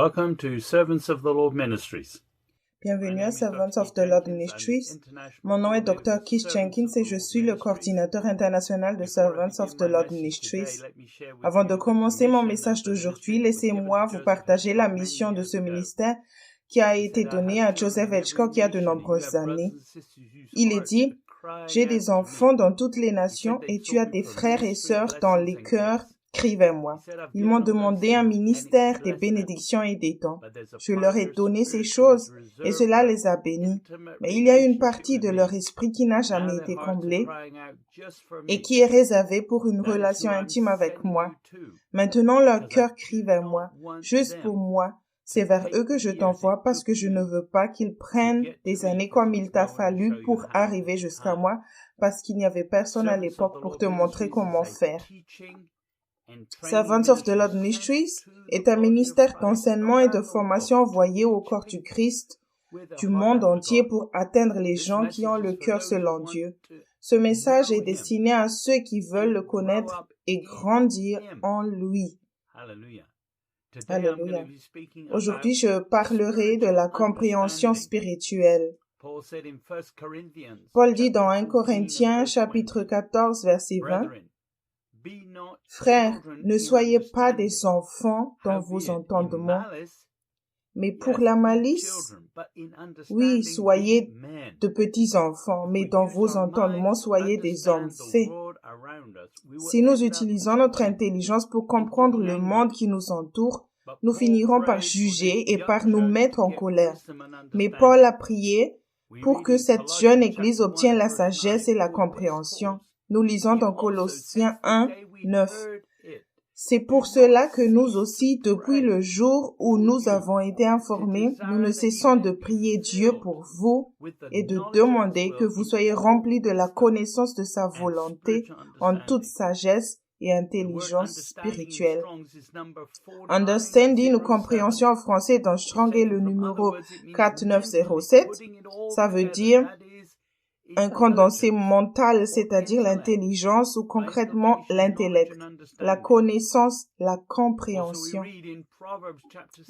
Welcome to Servants of the Lord Ministries. Bienvenue à Servants of the Lord Ministries. Mon nom est Dr. Keith Jenkins et je suis le coordinateur international de Servants of the Lord Ministries. Avant de commencer mon message d'aujourd'hui, laissez-moi vous partager la mission de ce ministère qui a été donnée à Joseph Hitchcock il y a de nombreuses années. Il est dit, « J'ai des enfants dans toutes les nations et tu as des frères et sœurs dans les cœurs. Crie vers moi. Ils m'ont demandé un ministère, des bénédictions et des dons. Je leur ai donné ces choses et cela les a bénis. Mais il y a une partie de leur esprit qui n'a jamais été comblée et qui est réservée pour une relation intime avec moi. Maintenant, leur cœur crie vers moi, juste pour moi. C'est vers eux que je t'envoie parce que je ne veux pas qu'ils prennent des années comme il t'a fallu pour arriver jusqu'à moi parce qu'il n'y avait personne à l'époque pour te montrer comment faire. Servants of the Lord Ministries est un ministère d'enseignement et de formation envoyé au corps du Christ du monde entier pour atteindre les gens qui ont le cœur selon Dieu. Ce message est destiné à ceux qui veulent le connaître et grandir en lui. Alléluia. Aujourd'hui, je parlerai de la compréhension spirituelle. Paul dit dans 1 Corinthiens chapitre 14 verset 20, « Frères, ne soyez pas des enfants dans vos entendements, mais pour la malice, oui, soyez de petits enfants, mais dans vos entendements, soyez des hommes faits. » Si nous utilisons notre intelligence pour comprendre le monde qui nous entoure, nous finirons par juger et par nous mettre en colère. Mais Paul a prié pour que cette jeune Église obtienne la sagesse et la compréhension. Nous lisons dans Colossiens 1, 9. C'est pour cela que nous aussi, depuis le jour où nous avons été informés, nous ne cessons de prier Dieu pour vous et de demander que vous soyez remplis de la connaissance de sa volonté en toute sagesse et intelligence spirituelle. Understanding ou compréhension en français dans Strong est le numéro 4907. Ça veut dire un condensé mental, c'est-à-dire l'intelligence ou concrètement l'intellect, la connaissance, la compréhension.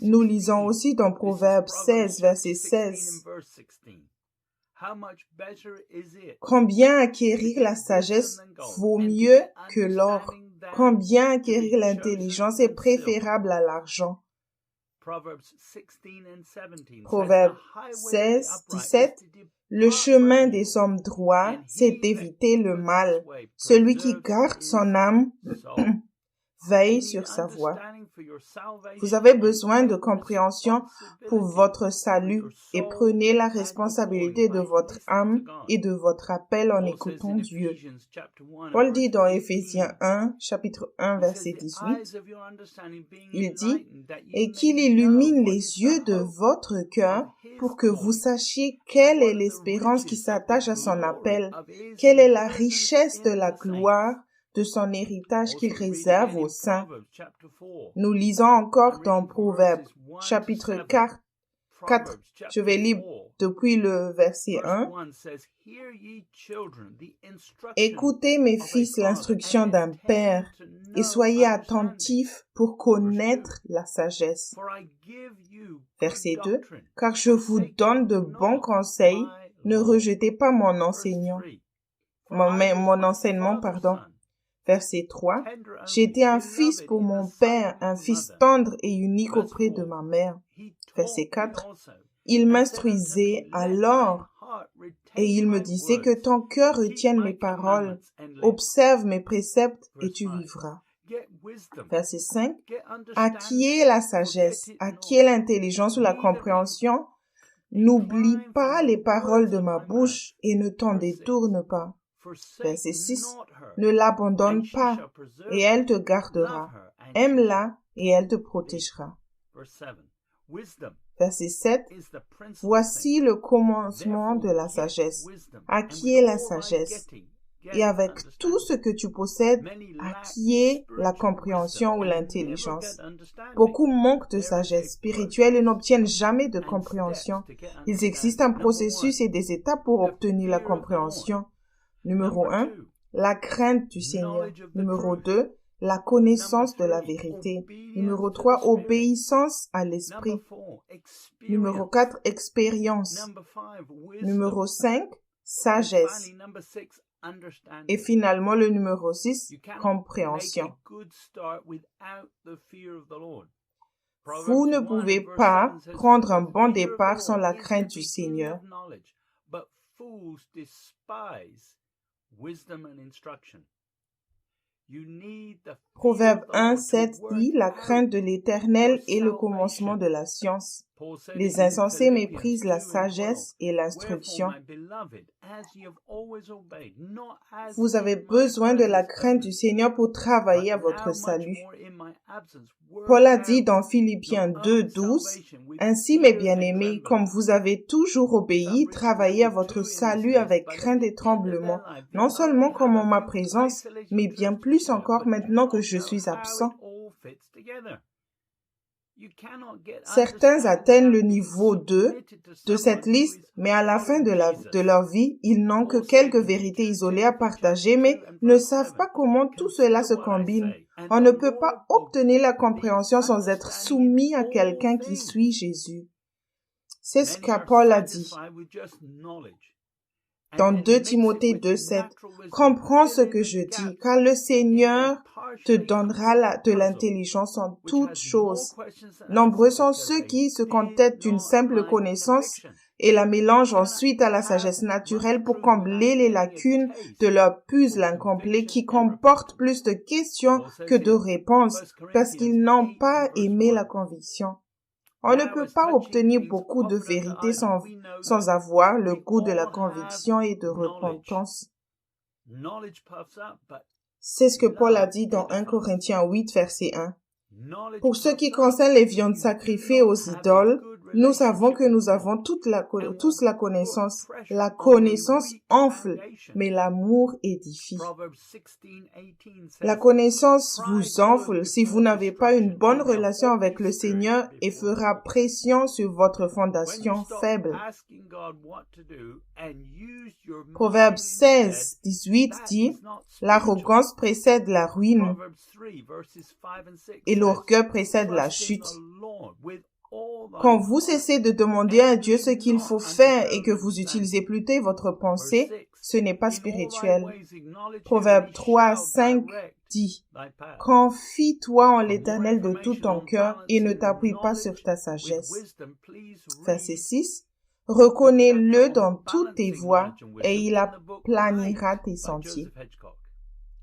Nous lisons aussi dans Proverbe 16, verset 16. Combien acquérir la sagesse vaut mieux que l'or? Combien acquérir l'intelligence est préférable à l'argent? Proverbe 16, 17. Le chemin des hommes droits, c'est d'éviter le mal. Celui qui garde son âme veille sur sa voie. Vous avez besoin de compréhension pour votre salut et prenez la responsabilité de votre âme et de votre appel en écoutant Dieu. Paul dit dans Éphésiens 1, chapitre 1, verset 18, il dit « Et qu'il illumine les yeux de votre cœur pour que vous sachiez quelle est l'espérance qui s'attache à son appel, quelle est la richesse de la gloire de son héritage qu'il réserve aux saints. » Nous lisons encore dans Proverbe, chapitre 4. Je vais lire depuis le verset 1. « Écoutez, mes fils, l'instruction d'un père, et soyez attentifs pour connaître la sagesse. » Verset 2. « Car je vous donne de bons conseils, ne rejetez pas mon enseignement. » Verset 3. « J'étais un fils pour mon père, un fils tendre et unique auprès de ma mère. » Verset 4. « Il m'instruisait alors et il me disait que ton cœur retienne mes paroles, observe mes préceptes et tu vivras. » Verset 5. « À qui est la sagesse, à qui est l'intelligence ou la compréhension? N'oublie pas les paroles de ma bouche et ne t'en détourne pas. » Verset 6. « Ne l'abandonne pas, et elle te gardera. Aime-la, et elle te protégera. » Verset 7. « Voici le commencement de la sagesse. À qui est la sagesse? Et avec tout ce que tu possèdes, à qui est la compréhension ou l'intelligence? » Beaucoup manquent de sagesse spirituelle et n'obtiennent jamais de compréhension. Il existe un processus et des étapes pour obtenir la compréhension. Numéro 1, la crainte du Seigneur. Numéro 2, la connaissance de la vérité. Numéro 3, obéissance à l'esprit. Numéro 4, expérience. Numéro 5, sagesse. Et finalement, le numéro 6, compréhension. Vous ne pouvez pas prendre un bon départ sans la crainte du Seigneur. Proverbe 1:7 dit, la crainte de l'Éternel est le commencement de la science. Les insensés méprisent la sagesse et l'instruction. Vous avez besoin de la crainte du Seigneur pour travailler à votre salut. Paul a dit dans Philippiens 2:12, « Ainsi, mes bien-aimés, comme vous avez toujours obéi, travaillez à votre salut avec crainte et tremblement, non seulement comme en ma présence, mais bien plus encore maintenant que je suis absent. » Certains atteignent le niveau 2 de cette liste, mais à la fin de leur vie, ils n'ont que quelques vérités isolées à partager, mais ne savent pas comment tout cela se combine. On ne peut pas obtenir la compréhension sans être soumis à quelqu'un qui suit Jésus. C'est ce que Paul a dit dans 2 Timothée 2:7. Comprends ce que je dis, car le Seigneur te donnera de l'intelligence en toutes choses. Nombreux sont ceux qui se contentent d'une simple connaissance et la mélangent ensuite à la sagesse naturelle pour combler les lacunes de leur puzzle incomplet qui comporte plus de questions que de réponses parce qu'ils n'ont pas aimé la conviction. On ne peut pas obtenir beaucoup de vérité sans avoir le goût de la conviction et de repentance. C'est ce que Paul a dit dans 1 Corinthiens 8, verset 1. Pour ce qui concerne les viandes sacrifiées aux idoles, nous savons que nous avons tous la connaissance. La connaissance enfle, mais l'amour édifie. La connaissance vous enfle si vous n'avez pas une bonne relation avec le Seigneur et fera pression sur votre fondation faible. Proverbe 16:18 dit, « L'arrogance précède la ruine et l'orgueil précède la chute. » Quand vous cessez de demander à Dieu ce qu'il faut faire et que vous utilisez plutôt votre pensée, ce n'est pas spirituel. Proverbe 3:5 dit, « Confie-toi en l'Éternel de tout ton cœur et ne t'appuie pas sur ta sagesse. » Verset 6, « Reconnais-le dans toutes tes voies et il aplanira tes sentiers. »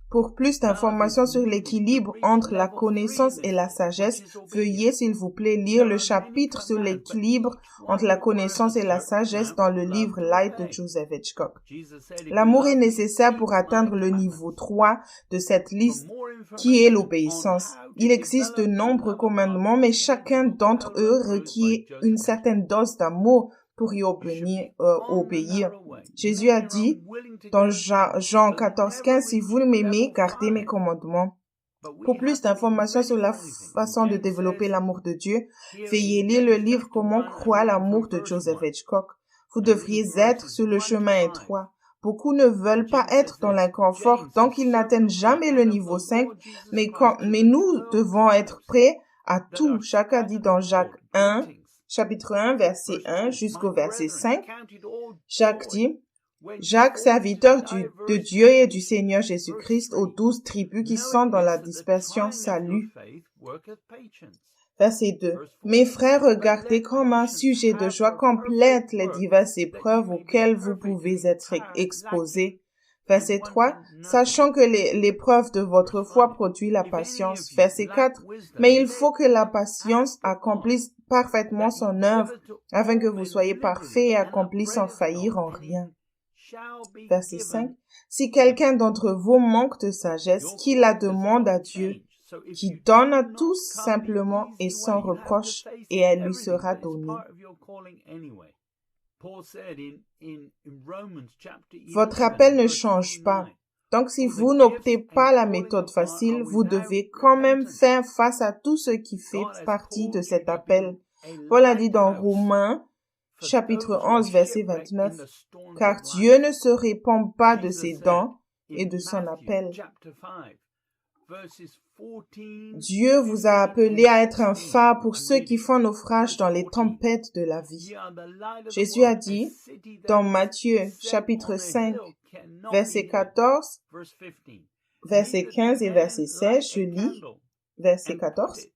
Pour plus d'informations sur l'équilibre entre la connaissance et la sagesse, veuillez s'il vous plaît lire le chapitre sur l'équilibre entre la connaissance et la sagesse dans le livre Light de Joseph Hitchcock. L'amour est nécessaire pour atteindre le niveau 3 de cette liste qui est l'obéissance. Il existe de nombreux commandements, mais chacun d'entre eux requiert une certaine dose d'amour pour y obéir. Jésus a dit dans Jean 14:15, « Si vous m'aimez, gardez mes commandements. » Pour plus d'informations sur la façon de développer l'amour de Dieu, veuillez lire le livre « Comment croire l'amour » de Joseph Hitchcock. Vous devriez être sur le chemin étroit. Beaucoup ne veulent pas être dans l'inconfort, donc ils n'atteignent jamais le niveau 5, mais nous devons être prêts à tout. Jacques a dit dans Jacques 1, chapitre 1, verset 1 jusqu'au verset 5, Jacques dit, « Jacques, serviteur de Dieu et du Seigneur Jésus-Christ, aux 12 tribus qui sont dans la dispersion, salut. » Verset 2, « Mes frères, regardez comme un sujet de joie complète les diverses épreuves auxquelles vous pouvez être exposés. » Verset 3, « Sachant que l'épreuve de votre foi produit la patience. » Verset 4, « Mais il faut que la patience accomplisse parfaitement son œuvre, afin que vous soyez parfaits et accomplis sans faillir en rien. » Verset 5, « Si quelqu'un d'entre vous manque de sagesse, qu'il la demande à Dieu, qui donne à tous simplement et sans reproche, et elle lui sera donnée. » Votre appel ne change pas. Donc, si vous n'optez pas la méthode facile, vous devez quand même faire face à tout ce qui fait partie de cet appel. Paul a dit dans Romains, chapitre 11, verset 29, « Car Dieu ne se répand pas de ses dons et de son appel. » Dieu vous a appelé à être un phare pour ceux qui font naufrage dans les tempêtes de la vie. Jésus a dit dans Matthieu chapitre 5, verset 14, verset 15 et verset 16, je lis verset 14.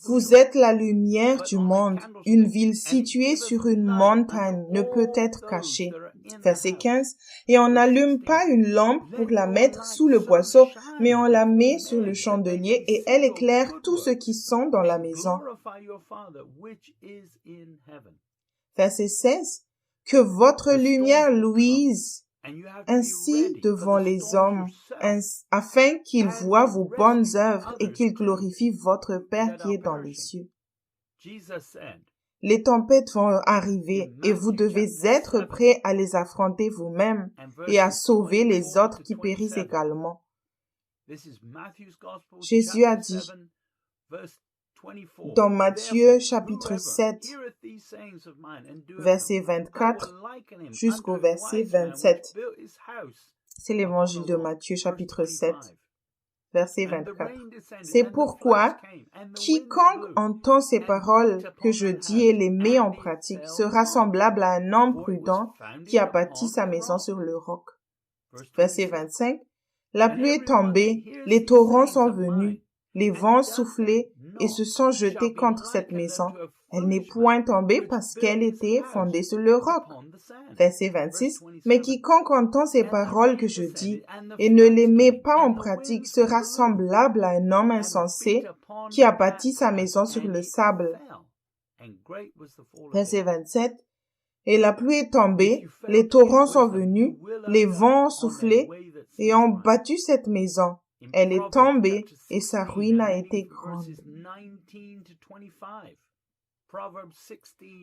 Vous êtes la lumière du monde. Une ville située sur une montagne ne peut être cachée. Verset 15. Et on n'allume pas une lampe pour la mettre sous le boisseau, mais on la met sur le chandelier et elle éclaire tous ceux qui sont dans la maison. Verset 16. Que votre lumière luise ainsi devant les hommes, afin qu'ils voient vos bonnes œuvres et qu'ils glorifient votre Père qui est dans les cieux. Les tempêtes vont arriver et vous devez être prêts à les affronter vous-même et à sauver les autres qui périssent également. Jésus a dit dans Matthieu chapitre 7, verset 24 jusqu'au verset 27. C'est l'évangile de Matthieu chapitre 7, verset 24. C'est pourquoi quiconque entend ces paroles que je dis et les met en pratique sera semblable à un homme prudent qui a bâti sa maison sur le roc. Verset 25. La pluie est tombée, les torrents sont venus, les vents soufflaient et se sont jetés contre cette maison. Elle n'est point tombée parce qu'elle était fondée sur le roc. Verset 26. Mais quiconque entend ces paroles que je dis et ne les met pas en pratique sera semblable à un homme insensé qui a bâti sa maison sur le sable. Verset 27. Et la pluie est tombée, les torrents sont venus, les vents ont soufflé et ont battu cette maison. Elle est tombée et sa ruine a été grande.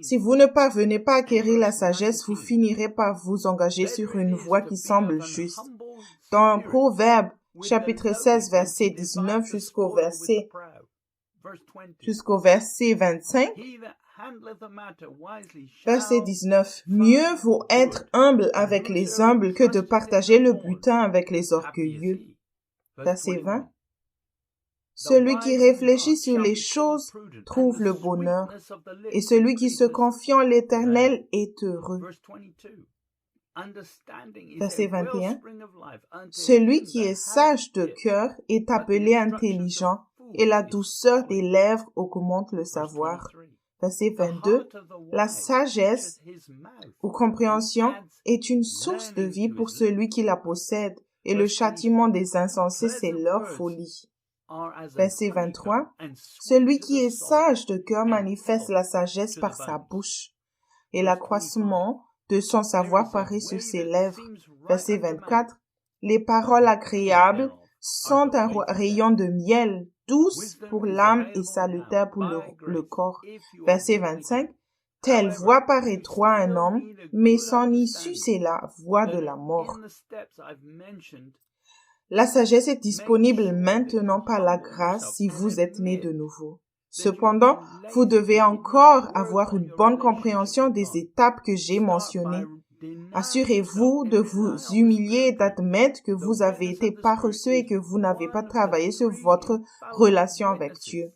Si vous ne parvenez pas à acquérir la sagesse, vous finirez par vous engager sur une voie qui semble juste. Dans Proverbe, chapitre 16, verset 19 jusqu'au verset 25, verset 19. Mieux vaut être humble avec les humbles que de partager le butin avec les orgueilleux. Verset 20. Celui qui réfléchit sur les choses trouve le bonheur, et celui qui se confie en l'Éternel est heureux. Verset 21. Celui qui est sage de cœur est appelé intelligent, et la douceur des lèvres augmente le savoir. Verset 22. La sagesse ou compréhension est une source de vie pour celui qui la possède, et le châtiment des insensés, c'est leur folie. Verset 23. Celui qui est sage de cœur manifeste la sagesse par sa bouche, et l'accroissement de son savoir paraît sur ses lèvres. Verset 24. Les paroles agréables sont un rayon de miel, douce pour l'âme et salutaire pour le corps. Verset 25. Telle voix paraîtra à un homme, mais son issue c'est la voie de la mort. La sagesse est disponible maintenant par la grâce si vous êtes né de nouveau. Cependant, vous devez encore avoir une bonne compréhension des étapes que j'ai mentionnées. Assurez-vous de vous humilier et d'admettre que vous avez été paresseux et que vous n'avez pas travaillé sur votre relation avec Dieu.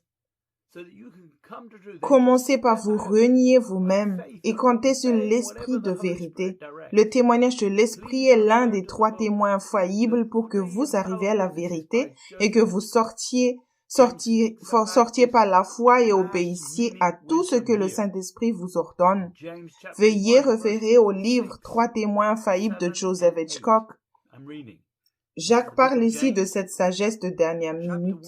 Commencez par vous renier vous-même et comptez sur l'esprit de vérité. Le témoignage de l'esprit est l'un des 3 témoins infaillibles pour que vous arriviez à la vérité et que vous sortiez par la foi et obéissiez à tout ce que le Saint-Esprit vous ordonne. Veuillez référer au livre 3 témoins infaillibles de Joseph Hitchcock. Jacques parle ici de cette sagesse de dernière minute.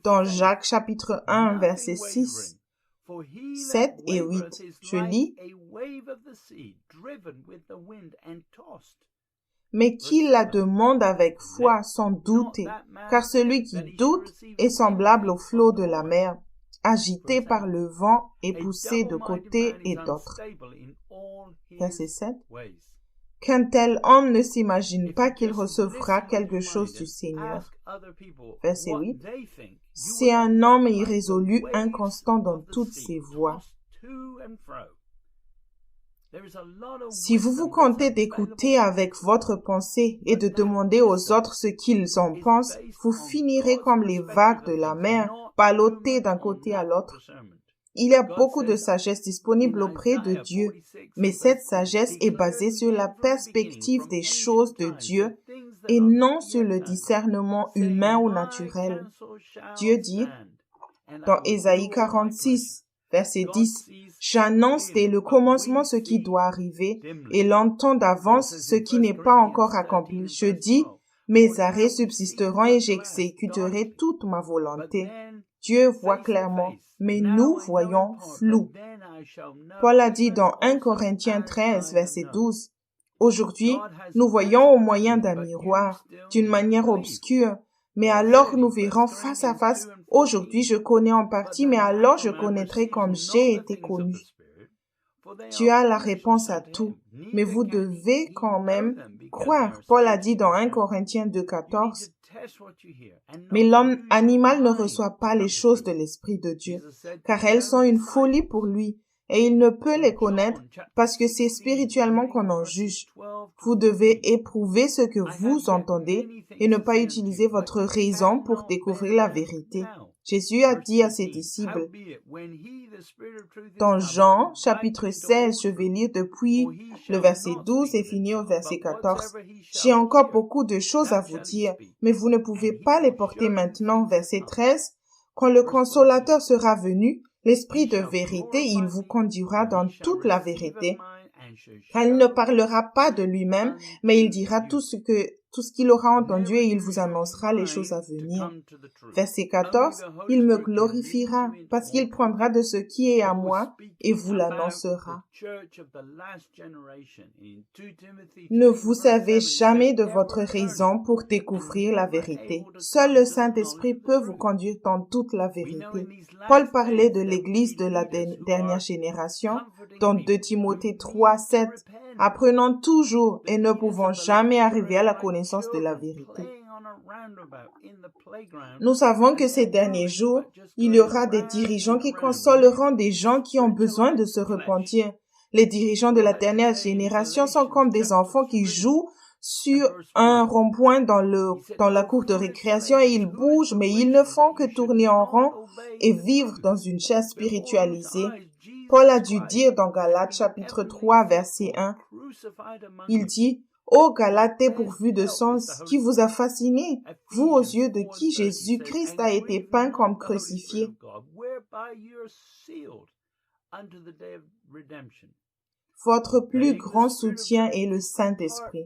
Dans Jacques chapitre 1, verset 6, 7 et 8, je lis « Mais qu'il la demande avec foi sans douter, car celui qui doute est semblable au flot de la mer, agité par le vent et poussé de côté et d'autre. » Verset 7. Qu'un tel homme ne s'imagine pas qu'il recevra quelque chose du Seigneur. Verset 8. C'est un homme irrésolu, inconstant dans toutes ses voies. Si vous vous contentez d'écouter avec votre pensée et de demander aux autres ce qu'ils en pensent, vous finirez comme les vagues de la mer, ballottées d'un côté à l'autre. Il y a beaucoup de sagesse disponible auprès de Dieu, mais cette sagesse est basée sur la perspective des choses de Dieu et non sur le discernement humain ou naturel. Dieu dit, dans Ésaïe 46, verset 10, « J'annonce dès le commencement ce qui doit arriver et l'entends d'avance ce qui n'est pas encore accompli. Je dis, mes arrêts subsisteront et j'exécuterai toute ma volonté. » Dieu voit clairement, mais nous voyons flou. Paul a dit dans 1 Corinthiens 13, verset 12, « Aujourd'hui, nous voyons au moyen d'un miroir, d'une manière obscure, mais alors nous verrons face à face. Aujourd'hui, je connais en partie, mais alors je connaîtrai comme j'ai été connu. » Dieu a la réponse à tout, mais vous devez quand même croire. Paul a dit dans 1 Corinthiens 2, 14, « Mais l'homme animal ne reçoit pas les choses de l'Esprit de Dieu, car elles sont une folie pour lui, et il ne peut les connaître parce que c'est spirituellement qu'on en juge. Vous devez éprouver ce que vous entendez et ne pas utiliser votre raison pour découvrir la vérité. » Jésus a dit à ses disciples, dans Jean, chapitre 16, je vais lire depuis le verset 12 et finir au verset 14. « J'ai encore beaucoup de choses à vous dire, mais vous ne pouvez pas les porter maintenant. » Verset 13. « Quand le consolateur sera venu, l'Esprit de vérité, il vous conduira dans toute la vérité. Car il ne parlera pas de lui-même, mais il dira tout ce qu'il aura entendu et il vous annoncera les choses à venir. » Verset 14, « Il me glorifiera parce qu'il prendra de ce qui est à moi et vous l'annoncera. » Ne vous servez jamais de votre raison pour découvrir la vérité. Seul le Saint-Esprit peut vous conduire dans toute la vérité. Paul parlait de l'Église de la dernière génération, dans 2 Timothée 3, 7, « Apprenons toujours et ne pouvons jamais arriver à la connaissance de la vérité. » Nous savons que ces derniers jours, il y aura des dirigeants qui consoleront des gens qui ont besoin de se repentir. Les dirigeants de la dernière génération sont comme des enfants qui jouent sur un rond-point dans la cour de récréation et ils bougent, mais ils ne font que tourner en rond et vivre dans une chair spiritualisée. Paul a dû dire dans Galates chapitre 3 verset 1, il dit, « Ô Galates dépourvus de sens, qui vous a fasciné, vous aux yeux de qui Jésus-Christ a été peint comme crucifié. » Votre plus grand soutien est le Saint-Esprit.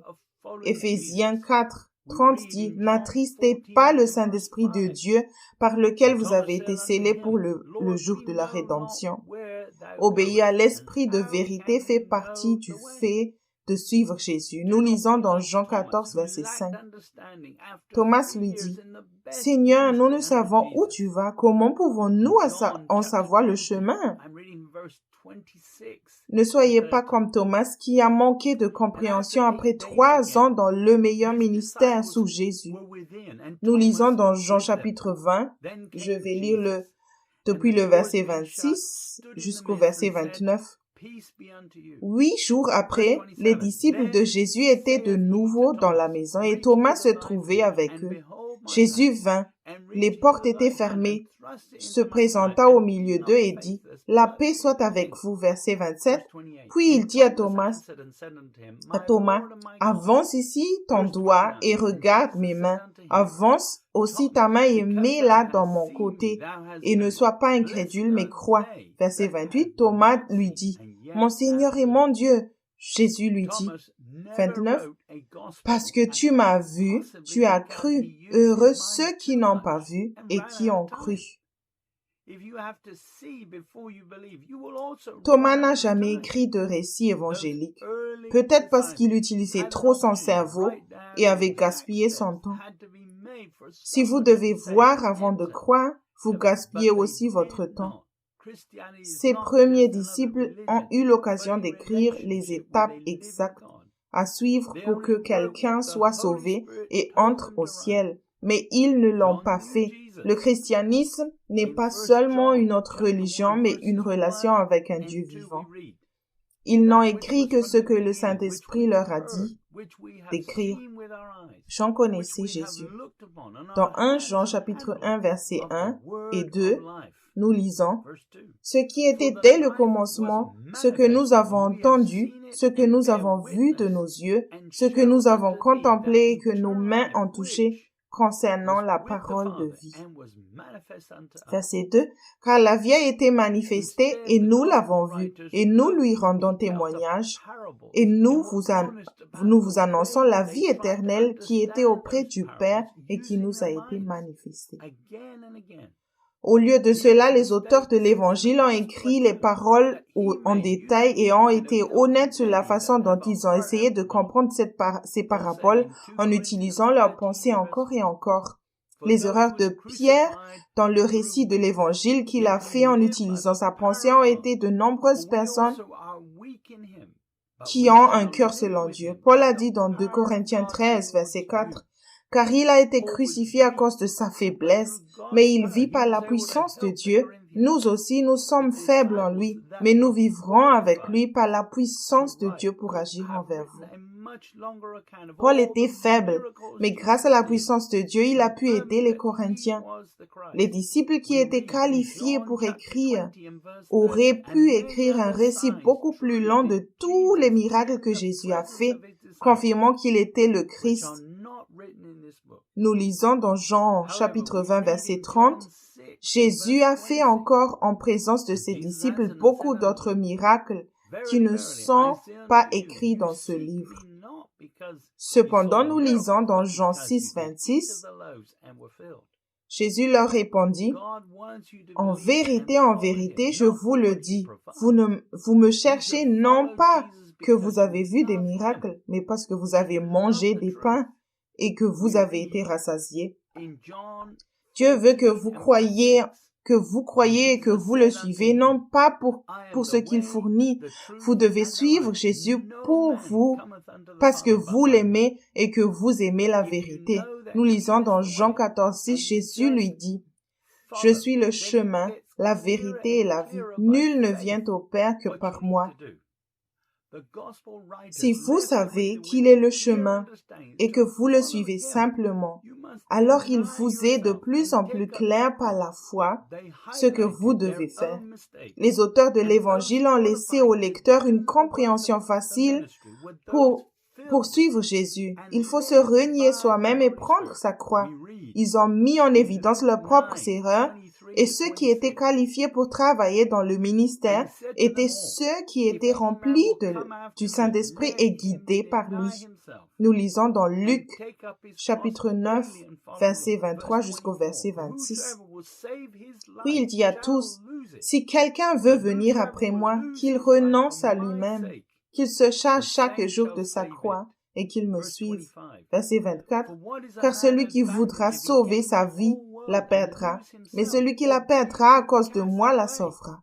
Éphésiens 4, 30 dit, « N'attristez pas le Saint-Esprit de Dieu par lequel vous avez été scellés pour le jour de la rédemption. » Obéir à l'Esprit de vérité fait partie du fait de suivre Jésus. Nous lisons dans Jean 14, verset 5. Thomas lui dit, « Seigneur, nous ne savons où tu vas. Comment pouvons-nous en savoir le chemin? » Ne soyez pas comme Thomas qui a manqué de compréhension après 3 ans dans le meilleur ministère sous Jésus. Nous lisons dans Jean chapitre 20, je vais lire depuis le verset 26 jusqu'au verset 29. 8 jours après, les disciples de Jésus étaient de nouveau dans la maison et Thomas se trouvait avec eux. Jésus vint, les portes étaient fermées, se présenta au milieu d'eux et dit, « La paix soit avec vous. » Verset 27. Puis il dit à Thomas, « Avance ici ton doigt et regarde mes mains. Avance aussi ta main et mets-la dans mon côté. Et ne sois pas incrédule, mais crois. » Verset 28. Thomas lui dit, « Mon Seigneur et mon Dieu. » Jésus lui dit, 29, « Parce que tu m'as vu, tu as cru. Heureux ceux qui n'ont pas vu et qui ont cru. » Thomas n'a jamais écrit de récit évangélique, peut-être parce qu'il utilisait trop son cerveau et avait gaspillé son temps. Si vous devez voir avant de croire, vous gaspillez aussi votre temps. Ses premiers disciples ont eu l'occasion d'écrire les étapes exactes à suivre pour que quelqu'un soit sauvé et entre au ciel. Mais ils ne l'ont pas fait. Le christianisme n'est pas seulement une autre religion, mais une relation avec un Dieu vivant. Ils n'ont écrit que ce que le Saint-Esprit leur a dit d'écrire. Jean connaissait Jésus. Dans 1 Jean chapitre 1 versets 1 et 2, nous lisons « Ce qui était dès le commencement, ce que nous avons entendu, ce que nous avons vu de nos yeux, ce que nous avons contemplé et que nos mains ont touché, concernant la parole de vie. » Verset 2. « Car la vie a été manifestée et nous l'avons vue, et nous lui rendons témoignage, et nous vous annonçons la vie éternelle qui était auprès du Père et qui nous a été manifestée. » Au lieu de cela, les auteurs de l'Évangile ont écrit les paroles en détail et ont été honnêtes sur la façon dont ils ont essayé de comprendre ces paraboles en utilisant leurs pensées encore et encore. Les erreurs de Pierre dans le récit de l'Évangile qu'il a fait en utilisant sa pensée ont été de nombreuses personnes qui ont un cœur selon Dieu. Paul a dit dans 2 Corinthiens 13, verset 4, « Car il a été crucifié à cause de sa faiblesse, mais il vit par la puissance de Dieu. Nous aussi, nous sommes faibles en lui, mais nous vivrons avec lui par la puissance de Dieu pour agir envers vous. » Paul était faible, mais grâce à la puissance de Dieu, il a pu aider les Corinthiens. Les disciples qui étaient qualifiés pour écrire auraient pu écrire un récit beaucoup plus long de tous les miracles que Jésus a faits, confirmant qu'il était le Christ. Nous lisons dans Jean chapitre 20 verset 30, « Jésus a fait encore en présence de ses disciples beaucoup d'autres miracles qui ne sont pas écrits dans ce livre. » Cependant, nous lisons dans Jean 6, 26, Jésus leur répondit, « En vérité, je vous le dis, vous me cherchez non pas que vous avez vu des miracles, mais parce que vous avez mangé des pains et que vous avez été rassasiés. Dieu veut que vous croyiez et que vous le suivez, non pas pour ce qu'il fournit. Vous devez suivre Jésus pour vous, parce que vous l'aimez et que vous aimez la vérité. Nous lisons dans Jean 14, 6, Jésus lui dit, « Je suis le chemin, la vérité et la vie. Nul ne vient au Père que par moi. » Si vous savez qu'il est le chemin et que vous le suivez simplement, alors il vous est de plus en plus clair par la foi ce que vous devez faire. Les auteurs de l'Évangile ont laissé au lecteur une compréhension facile pour suivre Jésus. Il faut se renier soi-même et prendre sa croix. Ils ont mis en évidence leurs propres erreurs et ceux qui étaient qualifiés pour travailler dans le ministère étaient ceux qui étaient remplis du Saint-Esprit et guidés par lui. Nous lisons dans Luc, chapitre 9, verset 23 jusqu'au verset 26. Puis il dit à tous, « Si quelqu'un veut venir après moi, qu'il renonce à lui-même, qu'il se charge chaque jour de sa croix et qu'il me suive. » Verset 24. « Car celui qui voudra sauver sa vie la perdra, mais celui qui la perdra à cause de moi la sauvera. »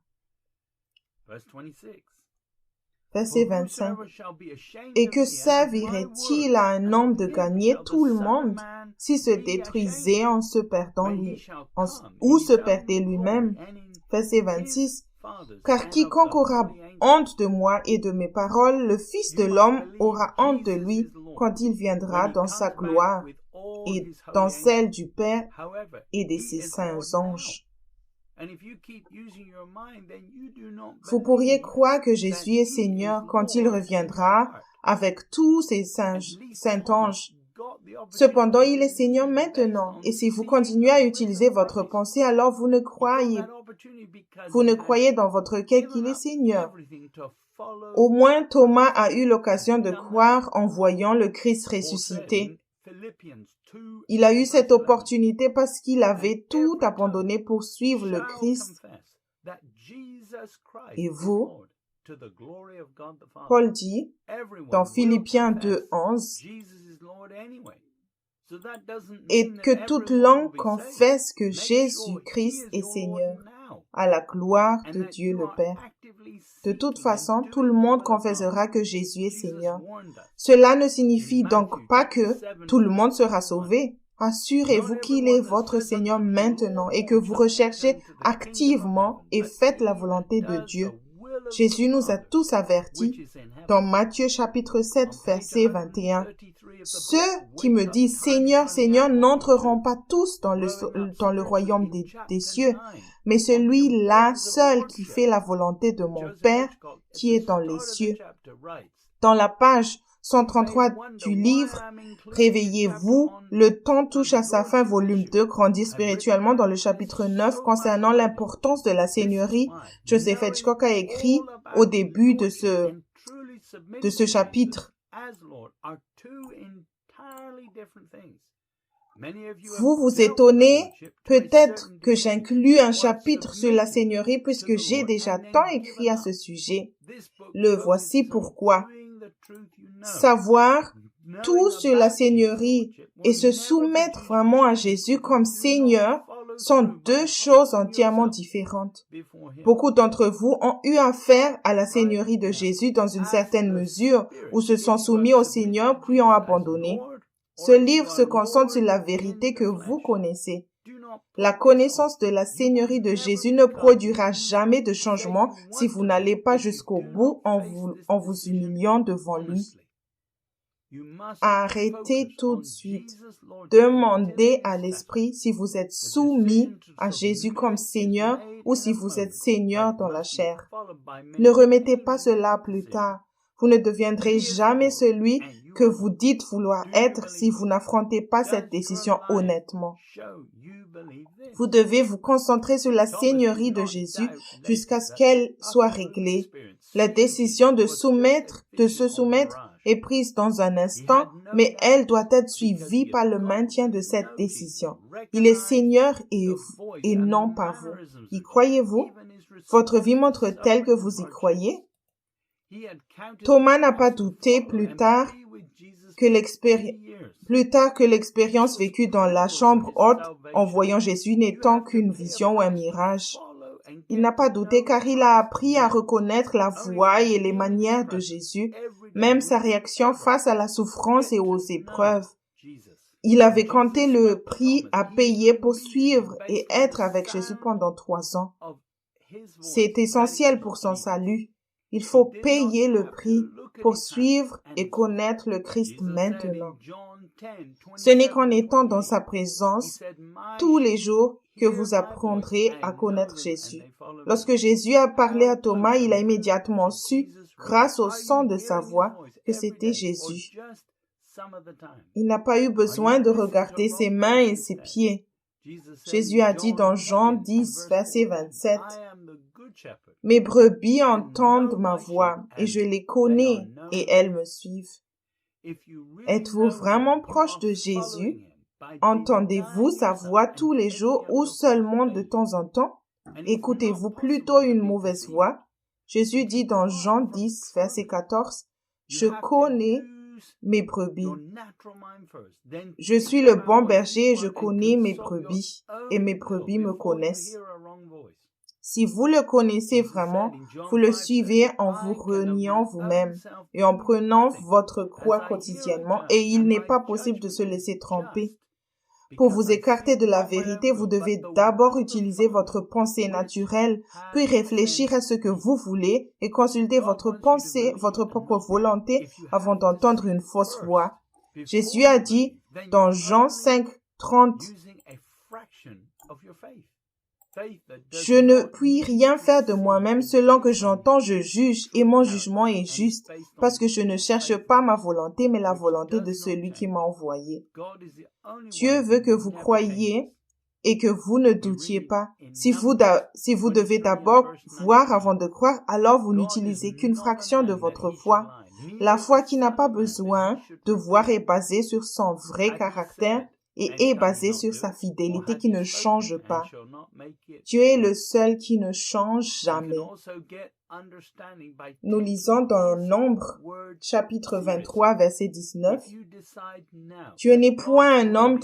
Verset 25. « Et que servirait-il à un homme de gagner tout le monde s'il se détruisait en se perdant ou se perdait lui-même? » Verset 26. « Car quiconque aura honte de moi et de mes paroles, le Fils de l'homme aura honte de lui quand il viendra dans sa gloire et dans celle du Père et de ses saints anges. » Vous pourriez croire que Jésus est Seigneur quand il reviendra avec tous ses saints anges. Cependant, il est Seigneur maintenant, et si vous continuez à utiliser votre pensée, alors vous ne croyez dans votre cœur qu'il est Seigneur. Au moins, Thomas a eu l'occasion de croire en voyant le Christ ressuscité. Il a eu cette opportunité parce qu'il avait tout abandonné pour suivre le Christ. Et vous, Paul dit dans Philippiens 2, 11, et que toute langue confesse que Jésus-Christ est Seigneur, à la gloire de Dieu le Père. De toute façon, tout le monde confessera que Jésus est Seigneur. Cela ne signifie donc pas que tout le monde sera sauvé. Assurez-vous qu'il est votre Seigneur maintenant et que vous recherchez activement et faites la volonté de Dieu. Jésus nous a tous avertis dans Matthieu chapitre 7, verset 21. Ceux qui me disent Seigneur, Seigneur n'entreront pas tous dans le royaume des cieux, mais celui-là seul qui fait la volonté de mon Père qui est dans les cieux. Dans la page 133 du livre Réveillez-vous, le temps touche à sa fin, volume 2, Grandir spirituellement, dans le chapitre 9, concernant l'importance de la seigneurie, Joseph Hitchcock a écrit au début de ce chapitre. Vous vous étonnez peut-être que j'inclus un chapitre sur la seigneurie puisque j'ai déjà tant écrit à ce sujet. Le voici pourquoi. Savoir tout sur la seigneurie et se soumettre vraiment à Jésus comme Seigneur sont deux choses entièrement différentes. Beaucoup d'entre vous ont eu affaire à la seigneurie de Jésus dans une certaine mesure ou se sont soumis au Seigneur puis ont abandonné. Ce livre se concentre sur la vérité que vous connaissez. La connaissance de la seigneurie de Jésus ne produira jamais de changement si vous n'allez pas jusqu'au bout en vous humiliant devant lui. Arrêtez tout de suite. Demandez à l'Esprit si vous êtes soumis à Jésus comme Seigneur ou si vous êtes Seigneur dans la chair. Ne remettez pas cela plus tard. Vous ne deviendrez jamais celui que vous dites vouloir être si vous n'affrontez pas cette décision honnêtement. Vous devez vous concentrer sur la seigneurie de Jésus jusqu'à ce qu'elle soit réglée. La décision de se soumettre est prise dans un instant, mais elle doit être suivie par le maintien de cette décision. Il est Seigneur et non pas vous. Y croyez-vous? Votre vie montre-t-elle que vous y croyez? Thomas n'a pas douté plus tard que l'expérience vécue dans la chambre haute en voyant Jésus n'étant qu'une vision ou un mirage. Il n'a pas douté car il a appris à reconnaître la voix et les manières de Jésus, même sa réaction face à la souffrance et aux épreuves. Il avait compté le prix à payer pour suivre et être avec Jésus pendant 3 ans. C'est essentiel pour son salut. Il faut payer le prix pour suivre et connaître le Christ maintenant. Ce n'est qu'en étant dans sa présence tous les jours que vous apprendrez à connaître Jésus. Lorsque Jésus a parlé à Thomas, il a immédiatement su, grâce au son de sa voix, que c'était Jésus. Il n'a pas eu besoin de regarder ses mains et ses pieds. Jésus a dit dans Jean 10, verset 27, « Mes brebis entendent ma voix, et je les connais, et elles me suivent. » Êtes-vous vraiment proche de Jésus? Entendez-vous sa voix tous les jours ou seulement de temps en temps? Écoutez-vous plutôt une mauvaise voix? Jésus dit dans Jean 10, verset 14, « Je connais mes brebis. Je suis le bon berger et je connais mes brebis, et mes brebis me connaissent. » Si vous le connaissez vraiment, vous le suivez en vous reniant vous-même et en prenant votre croix quotidiennement, et il n'est pas possible de se laisser tromper. Pour vous écarter de la vérité, vous devez d'abord utiliser votre pensée naturelle, puis réfléchir à ce que vous voulez et consulter votre pensée, votre propre volonté avant d'entendre une fausse voix. Jésus a dit dans Jean 5, 30, « Je ne puis rien faire de moi-même, selon que j'entends, je juge, et mon jugement est juste, parce que je ne cherche pas ma volonté, mais la volonté de celui qui m'a envoyé. » Dieu veut que vous croyiez et que vous ne doutiez pas. Si vous devez d'abord voir avant de croire, alors vous n'utilisez qu'une fraction de votre foi. La foi qui n'a pas besoin de voir est basée sur son vrai caractère et est basée sur sa fidélité qui ne change pas. Dieu est le seul qui ne change jamais. Nous lisons dans Nombre, chapitre 23, verset 19. Dieu n'est point un homme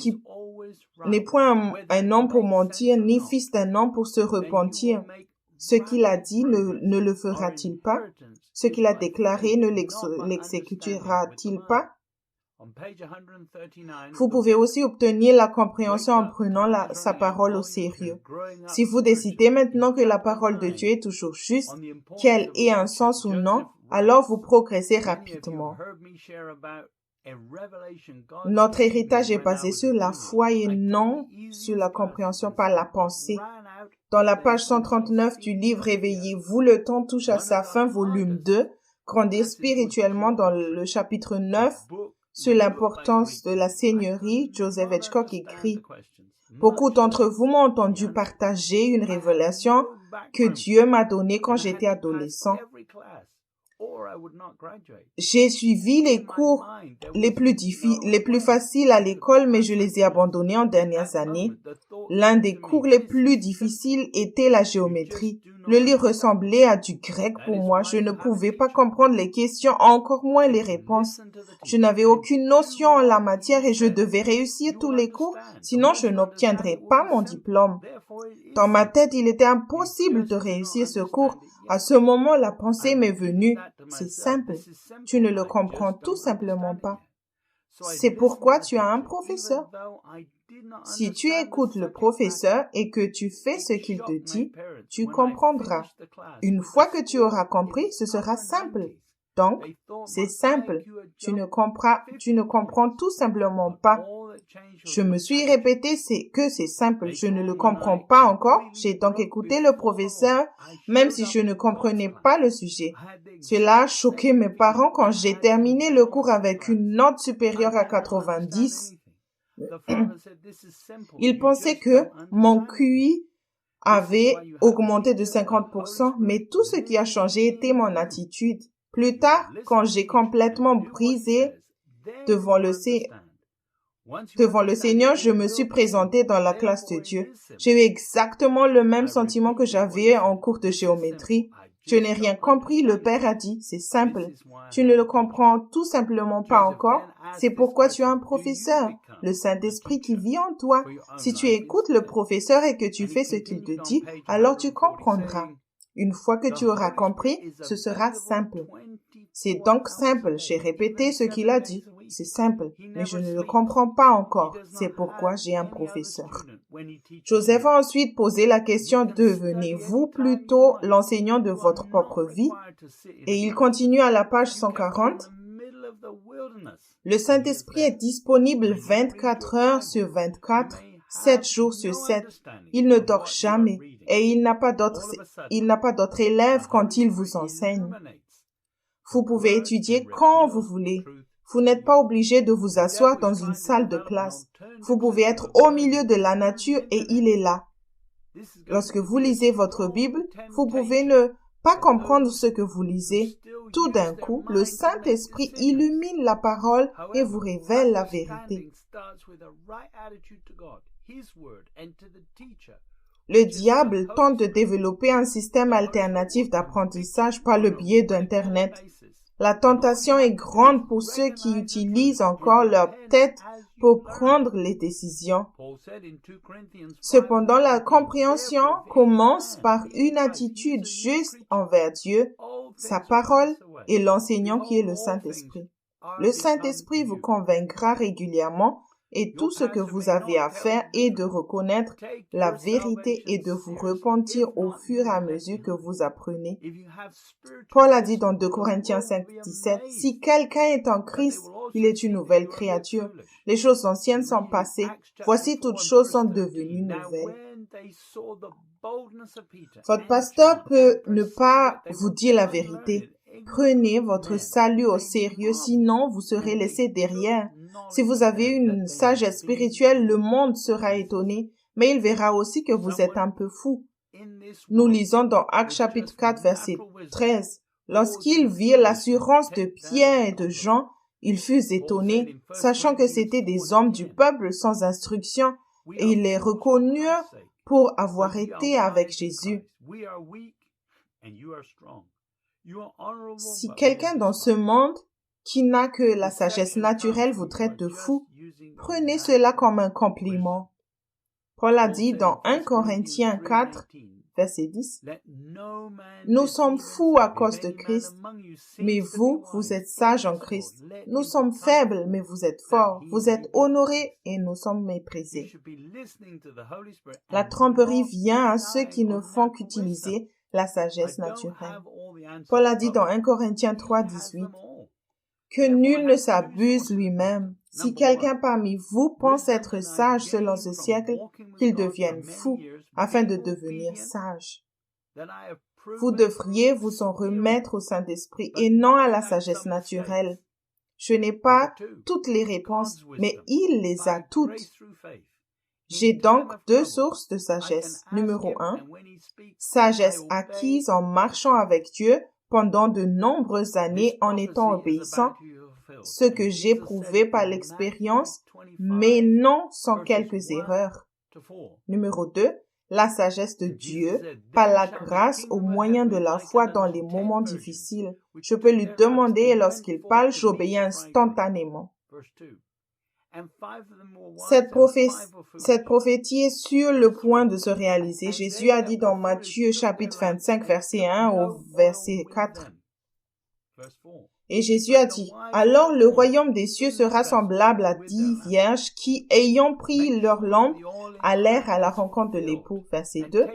pour mentir, ni fils d'un homme pour se repentir. Ce qu'il a dit ne le fera-t-il pas? Ce qu'il a déclaré ne l'exécutera-t-il pas? Vous pouvez aussi obtenir la compréhension en prenant sa parole au sérieux. Si vous décidez maintenant que la parole de Dieu est toujours juste, qu'elle ait un sens ou non, alors vous progressez rapidement. Notre héritage est basé sur la foi et non sur la compréhension par la pensée. Dans la page 139 du livre Réveillez-vous, le temps touche à sa fin, volume 2, Grandir spirituellement dans le chapitre 9, sur l'importance de la seigneurie, Joseph Hitchcock écrit « Beaucoup d'entre vous m'ont entendu partager une révélation que Dieu m'a donnée quand j'étais adolescent. J'ai suivi les cours les plus faciles à l'école, mais je les ai abandonnés en dernières années. L'un des cours les plus difficiles était la géométrie. Le livre ressemblait à du grec pour moi. Je ne pouvais pas comprendre les questions, encore moins les réponses. Je n'avais aucune notion en la matière et je devais réussir tous les cours, sinon je n'obtiendrais pas mon diplôme. Dans ma tête, il était impossible de réussir ce cours. À ce moment, la pensée m'est venue. C'est simple. Tu ne le comprends tout simplement pas. C'est pourquoi tu as un professeur. Si tu écoutes le professeur et que tu fais ce qu'il te dit, tu comprendras. Une fois que tu auras compris, ce sera simple. Donc, c'est simple. Tu ne comprends tout simplement pas. Je me suis répété que c'est simple. Je ne le comprends pas encore. J'ai donc écouté le professeur, même si je ne comprenais pas le sujet. Cela a choqué mes parents quand j'ai terminé le cours avec une note supérieure à 90. Ils pensaient que mon QI avait augmenté de 50%, mais tout ce qui a changé était mon attitude. Plus tard, quand j'ai complètement brisé devant le Seigneur, je me suis présenté dans la classe de Dieu. J'ai eu exactement le même sentiment que j'avais en cours de géométrie. Je n'ai rien compris, le Père a dit, c'est simple. Tu ne le comprends tout simplement pas encore. C'est pourquoi tu as un professeur, le Saint-Esprit qui vit en toi. Si tu écoutes le professeur et que tu fais ce qu'il te dit, alors tu comprendras. Une fois que tu auras compris, ce sera simple. C'est donc simple, j'ai répété ce qu'il a dit. C'est simple, mais je ne le comprends pas encore. C'est pourquoi j'ai un professeur. Joseph a ensuite posé la question « Devenez-vous plutôt l'enseignant de votre propre vie ?» Et il continue à la page 140. Le Saint-Esprit est disponible 24 heures sur 24, 7 jours sur 7. Il ne dort jamais et il n'a pas d'autres élèves quand il vous enseigne. Vous pouvez étudier quand vous voulez. Vous n'êtes pas obligé de vous asseoir dans une salle de classe. Vous pouvez être au milieu de la nature et il est là. Lorsque vous lisez votre Bible, vous pouvez ne pas comprendre ce que vous lisez. Tout d'un coup, le Saint-Esprit illumine la parole et vous révèle la vérité. Le diable tente de développer un système alternatif d'apprentissage par le biais d'Internet. La tentation est grande pour ceux qui utilisent encore leur tête pour prendre les décisions. Cependant, la compréhension commence par une attitude juste envers Dieu, sa parole et l'enseignant qui est le Saint-Esprit. Le Saint-Esprit vous convaincra régulièrement et tout ce que vous avez à faire est de reconnaître la vérité et de vous repentir au fur et à mesure que vous apprenez. Paul a dit dans 2 Corinthiens 5:17, « Si quelqu'un est en Christ, il est une nouvelle créature. Les choses anciennes sont passées. Voici toutes choses sont devenues nouvelles. » Votre pasteur peut ne pas vous dire la vérité. Prenez votre salut au sérieux, sinon vous serez laissé derrière. Si vous avez une sagesse spirituelle, le monde sera étonné, mais il verra aussi que vous êtes un peu fou. Nous lisons dans Actes chapitre 4, verset 13. Lorsqu'ils virent l'assurance de Pierre et de Jean, ils furent étonnés, sachant que c'étaient des hommes du peuple sans instruction, et ils les reconnurent pour avoir été avec Jésus. Si quelqu'un dans ce monde qui n'a que la sagesse naturelle vous traite de fou, prenez cela comme un compliment. Paul a dit dans 1 Corinthiens 4, Verset 10. Nous sommes fous à cause de Christ, mais vous, vous êtes sages en Christ. Nous sommes faibles, mais vous êtes forts. Vous êtes honorés et nous sommes méprisés. La tromperie vient à ceux qui ne font qu'utiliser la sagesse naturelle. Paul a dit dans 1 Corinthiens 3, 18, que nul ne s'abuse lui-même. Si quelqu'un parmi vous pense être sage selon ce siècle, qu'il devienne fou afin de devenir sage. Vous devriez vous en remettre au Saint-Esprit et non à la sagesse naturelle. Je n'ai pas toutes les réponses, mais il les a toutes. J'ai donc deux sources de sagesse. Numéro 1, sagesse acquise en marchant avec Dieu pendant de nombreuses années en étant obéissant, ce que j'ai prouvé par l'expérience, mais non sans quelques erreurs. Numéro 2, la sagesse de Dieu par la grâce au moyen de la foi dans les moments difficiles. Je peux lui demander et lorsqu'il parle, j'obéis instantanément. Cette prophétie est sur le point de se réaliser. Jésus a dit dans Matthieu chapitre 25, verset 1 au verset 4. Et Jésus a dit, « Alors le royaume des cieux sera semblable à 10 vierges qui, ayant pris leur lampe, allèrent à la rencontre de l'époux. » Verset 2.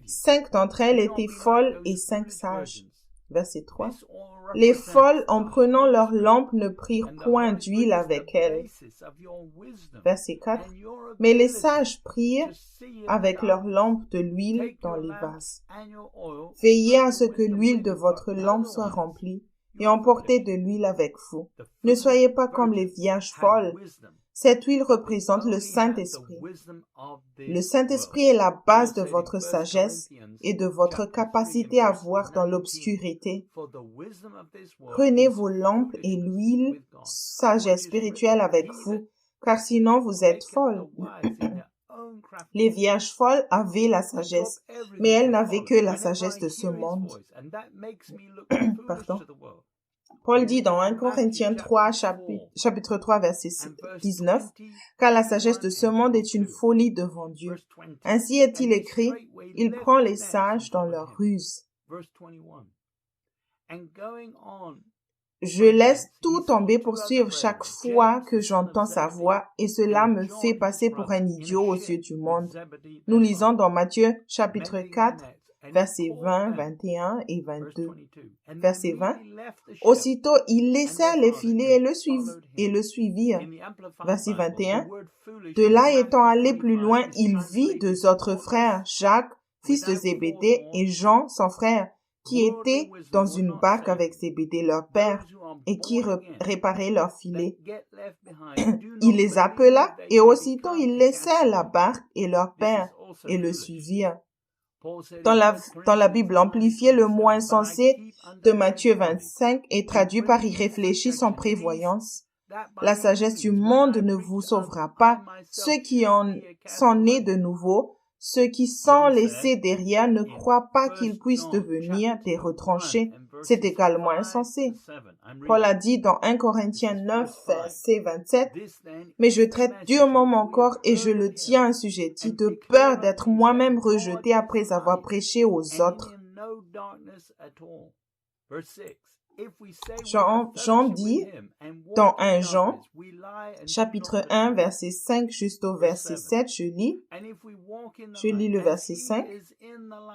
5 d'entre elles étaient folles et 5 sages. Verset 3. Les folles, en prenant leur lampe, ne prirent point d'huile avec elles. Verset 4. Mais les sages prirent avec leur lampe de l'huile dans les vases. Veillez à ce que l'huile de votre lampe soit remplie et emportez de l'huile avec vous. Ne soyez pas comme les vierges folles. Cette huile représente le Saint-Esprit. Le Saint-Esprit est la base de votre sagesse et de votre capacité à voir dans l'obscurité. Prenez vos lampes et l'huile, sagesse spirituelle avec vous, car sinon vous êtes folles. Les vierges folles avaient la sagesse, mais elles n'avaient que la sagesse de ce monde. Pardon. Paul dit dans 1 Corinthiens 3, chapitre 3, verset 19, « Car la sagesse de ce monde est une folie devant Dieu. Ainsi est-il écrit, il prend les sages dans leur ruse. » Je laisse tout tomber pour suivre chaque fois que j'entends sa voix et cela me fait passer pour un idiot aux yeux du monde. Nous lisons dans Matthieu chapitre 4, versets 20, 21 et 22. Verset 20. Aussitôt, ils laissèrent les filets et le suivirent. Verset 21. De là étant allé plus loin, il vit deux autres frères, Jacques, fils de Zébédée, et Jean, son frère, qui étaient dans une barque avec Zébédée, leur père, et qui réparaient leurs filets. Il les appela, et aussitôt ils laissèrent la barque et leur père, et le suivirent. Dans la Bible amplifiée, le mot insensé de Matthieu 25 est traduit par « y réfléchir sans prévoyance ». La sagesse du monde ne vous sauvera pas. Ceux qui sont nés de nouveau, ceux qui sont laissés derrière ne croient pas qu'ils puissent devenir des retranchés. C'est également insensé. Paul a dit dans 1 Corinthiens 9, verset 27, « Mais je traite durement mon corps et je le tiens assujetti de peur d'être moi-même rejeté après avoir prêché aux autres. » Jean dit dans 1 Jean, chapitre 1, verset 5 jusqu'au verset 7, je lis le verset 5.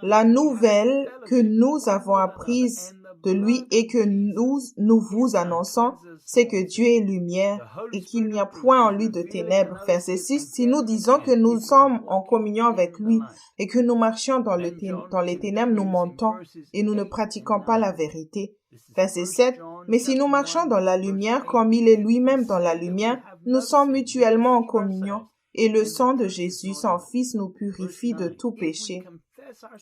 La nouvelle que nous avons apprise de lui et que nous vous annonçons, c'est que Dieu est lumière et qu'il n'y a point en lui de ténèbres. Verset 6. Si nous disons que nous sommes en communion avec lui et que nous marchions dans les ténèbres, nous mentons et nous ne pratiquons pas la vérité. Verset 7. Mais si nous marchons dans la lumière comme il est lui-même dans la lumière, nous sommes mutuellement en communion et le sang de Jésus, son Fils, nous purifie de tout péché.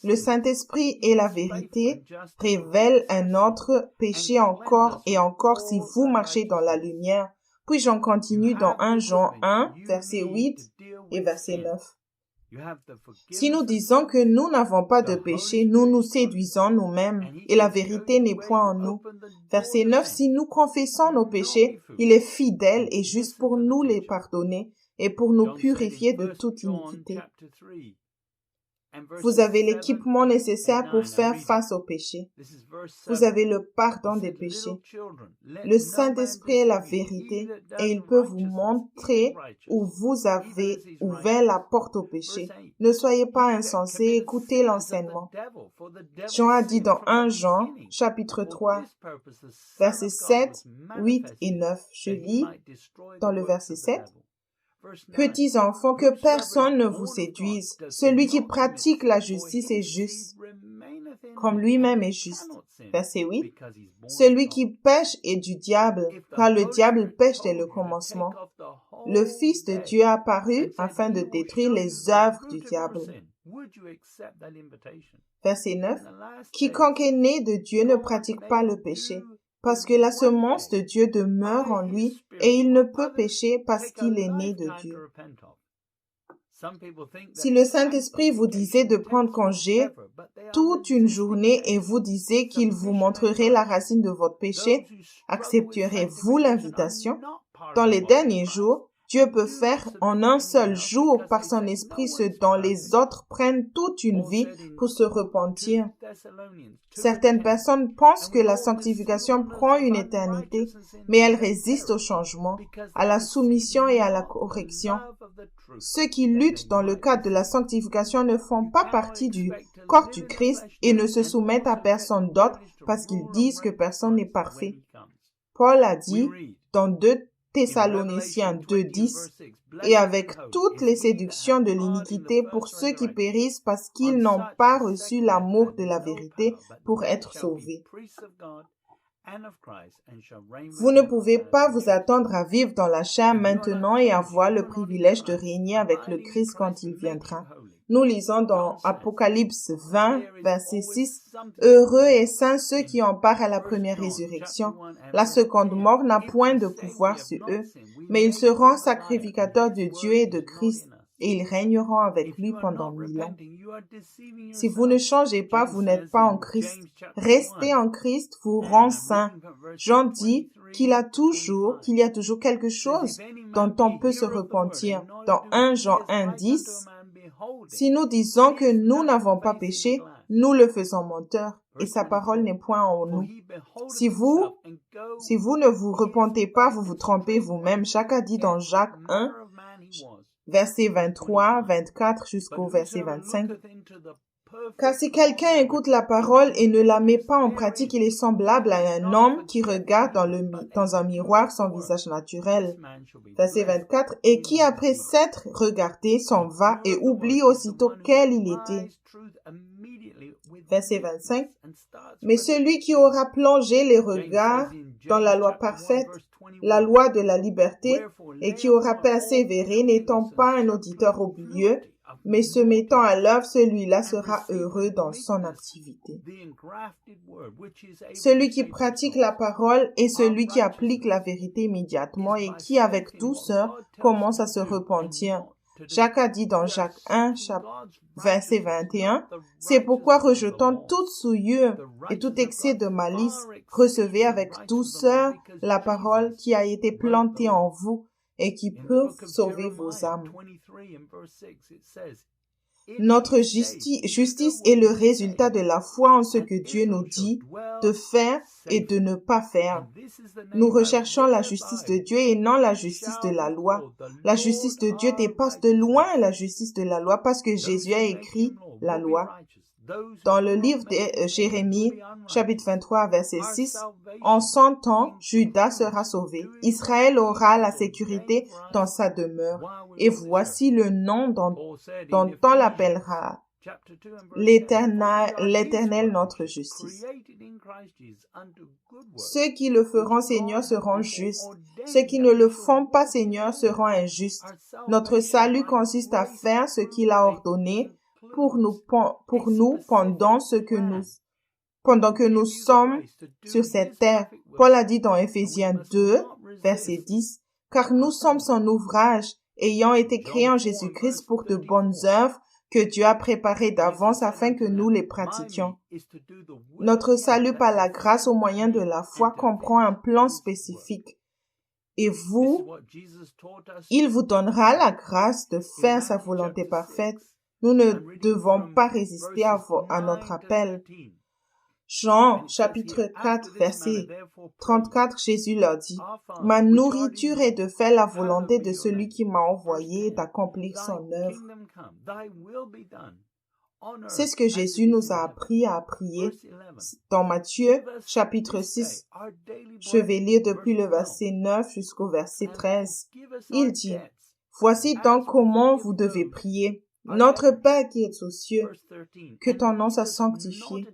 Le Saint-Esprit et la vérité révèlent un autre péché encore et encore si vous marchez dans la lumière. Puis j'en continue dans 1 Jean 1, verset 8 et verset 9. Si nous disons que nous n'avons pas de péché, nous nous séduisons nous-mêmes et la vérité n'est point en nous. Verset 9, si nous confessons nos péchés, il est fidèle et juste pour nous les pardonner et pour nous purifier de toute iniquité. Vous avez l'équipement nécessaire pour faire face au péché. Vous avez le pardon des péchés. Le Saint-Esprit est la vérité et il peut vous montrer où vous avez ouvert la porte au péché. Ne soyez pas insensés, écoutez l'enseignement. Jean a dit dans 1 Jean, chapitre 3, versets 7, 8 et 9. Je lis dans le verset 7. Petits enfants, que personne ne vous séduise. Celui qui pratique la justice est juste, comme lui-même est juste. Verset 8. Celui qui pêche est du diable, car le diable pêche dès le commencement. Le Fils de Dieu est apparu afin de détruire les œuvres du diable. Verset 9. Quiconque est né de Dieu ne pratique pas le péché, parce que la semence de Dieu demeure en lui, et il ne peut pécher parce qu'il est né de Dieu. Si le Saint-Esprit vous disait de prendre congé toute une journée et vous disait qu'il vous montrerait la racine de votre péché, accepterez-vous l'invitation? Dans les derniers jours, Dieu peut faire en un seul jour par son esprit ce dont les autres prennent toute une vie pour se repentir. Certaines personnes pensent que la sanctification prend une éternité, mais elle résiste au changement, à la soumission et à la correction. Ceux qui luttent dans le cadre de la sanctification ne font pas partie du corps du Christ et ne se soumettent à personne d'autre parce qu'ils disent que personne n'est parfait. Paul a dit dans 2 Thessaloniciens 2:10, et avec toutes les séductions de l'iniquité pour ceux qui périssent parce qu'ils n'ont pas reçu l'amour de la vérité pour être sauvés. Vous ne pouvez pas vous attendre à vivre dans la chair maintenant et avoir le privilège de régner avec le Christ quand il viendra. Nous lisons dans Apocalypse 20, verset 6, « Heureux et saints ceux qui ont part à la première résurrection. La seconde mort n'a point de pouvoir sur eux, mais ils seront sacrificateurs de Dieu et de Christ, et ils régneront avec lui pendant 1000 ans. » Si vous ne changez pas, vous n'êtes pas en Christ. Rester en Christ vous rend saint. Jean dit qu'il y a toujours quelque chose dont on peut se repentir. Dans 1 Jean 1:10, si nous disons que nous n'avons pas péché, nous le faisons menteur, et sa parole n'est point en nous. Si vous ne vous repentez pas, vous vous trompez vous-même. Jacques a dit dans Jacques 1, verset 23, 24 jusqu'au verset 25. Car si quelqu'un écoute la parole et ne la met pas en pratique, il est semblable à un homme qui regarde dans un miroir son visage naturel. Verset 24. Et qui après s'être regardé s'en va et oublie aussitôt quel il était. Verset 25. Mais celui qui aura plongé les regards dans la loi parfaite, la loi de la liberté, et qui aura persévéré, n'étant pas un auditeur oublieux, mais se mettant à l'œuvre, celui-là sera heureux dans son activité. Celui qui pratique la parole est celui qui applique la vérité immédiatement et qui, avec douceur, commence à se repentir. Jacques a dit dans Jacques 1, verset 21, « C'est pourquoi, rejetant toute souillure et tout excès de malice, recevez avec douceur la parole qui a été plantée en vous et qui peut sauver vos âmes. » Notre justice est le résultat de la foi en ce que Dieu nous dit de faire et de ne pas faire. Nous recherchons la justice de Dieu et non la justice de la loi. La justice de Dieu dépasse de loin la justice de la loi parce que Jésus a écrit la loi. Dans le livre de Jérémie, chapitre 23, verset 6, « En son temps, Juda sera sauvé. Israël aura la sécurité dans sa demeure. Et voici le nom dont on l'appellera. L'Éternel notre justice. » Ceux qui le feront Seigneur seront justes. Ceux qui ne le font pas Seigneur seront injustes. Notre salut consiste à faire ce qu'il a ordonné pour nous pendant que nous sommes sur cette terre. Paul a dit dans Éphésiens 2, verset 10, « Car nous sommes son ouvrage, ayant été créés en Jésus-Christ pour de bonnes œuvres que Dieu a préparées d'avance afin que nous les pratiquions. » Notre salut par la grâce au moyen de la foi comprend un plan spécifique. Et il vous donnera la grâce de faire sa volonté parfaite. Nous ne devons pas résister à notre appel. Jean, chapitre 4, verset 34, Jésus leur dit, « Ma nourriture est de faire la volonté de celui qui m'a envoyé, d'accomplir son œuvre. » C'est ce que Jésus nous a appris à prier. Dans Matthieu, chapitre 6, je vais lire depuis le verset 9 jusqu'au verset 13. Il dit, « Voici donc comment vous devez prier. Notre Père qui est aux cieux, que ton nom soit sanctifié. »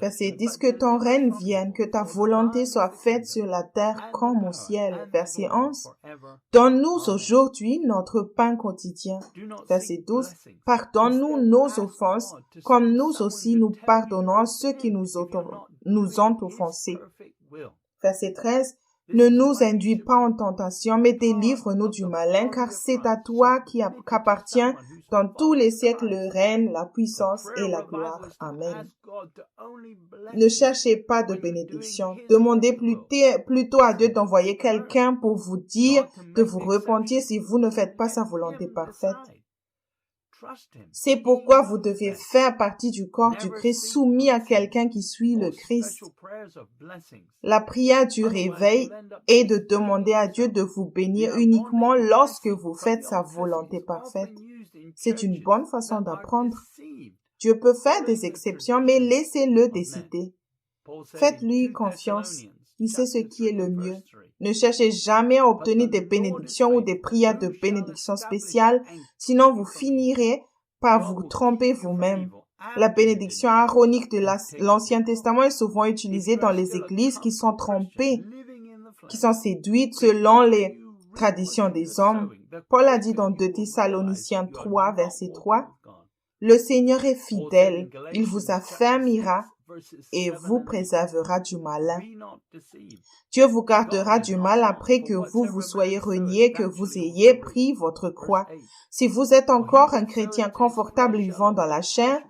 Verset 10, « Que ton règne vienne, que ta volonté soit faite sur la terre comme au ciel. » Verset 11, « Donne-nous aujourd'hui notre pain quotidien. » Verset 12, « Pardonne-nous nos offenses, comme nous aussi nous pardonnons à ceux qui nous ont offensés. » Verset 13, « Ne nous induis pas en tentation, mais délivre-nous du malin, car c'est à toi qu'appartient dans tous les siècles le règne, la puissance et la gloire. Amen. » Ne cherchez pas de bénédiction. Demandez plutôt à Dieu d'envoyer quelqu'un pour vous dire de vous repentir si vous ne faites pas sa volonté parfaite. C'est pourquoi vous devez faire partie du corps du Christ soumis à quelqu'un qui suit le Christ. La prière du réveil est de demander à Dieu de vous bénir uniquement lorsque vous faites sa volonté parfaite. C'est une bonne façon d'apprendre. Dieu peut faire des exceptions, mais laissez-le décider. Faites-lui confiance. Il sait ce qui est le mieux. Ne cherchez jamais à obtenir des bénédictions ou des prières de bénédiction spéciales, sinon vous finirez par vous tromper vous-même. La bénédiction aaronique de l'Ancien Testament est souvent utilisée dans les églises qui sont trompées, qui sont séduites selon les traditions des hommes. Paul a dit dans 2 Thessaloniciens 3, verset 3, « Le Seigneur est fidèle, il vous affermira et vous préservera du malin. » Dieu vous gardera du mal après que vous soyez renié, que vous ayez pris votre croix. Si vous êtes encore un chrétien confortable vivant dans la chair,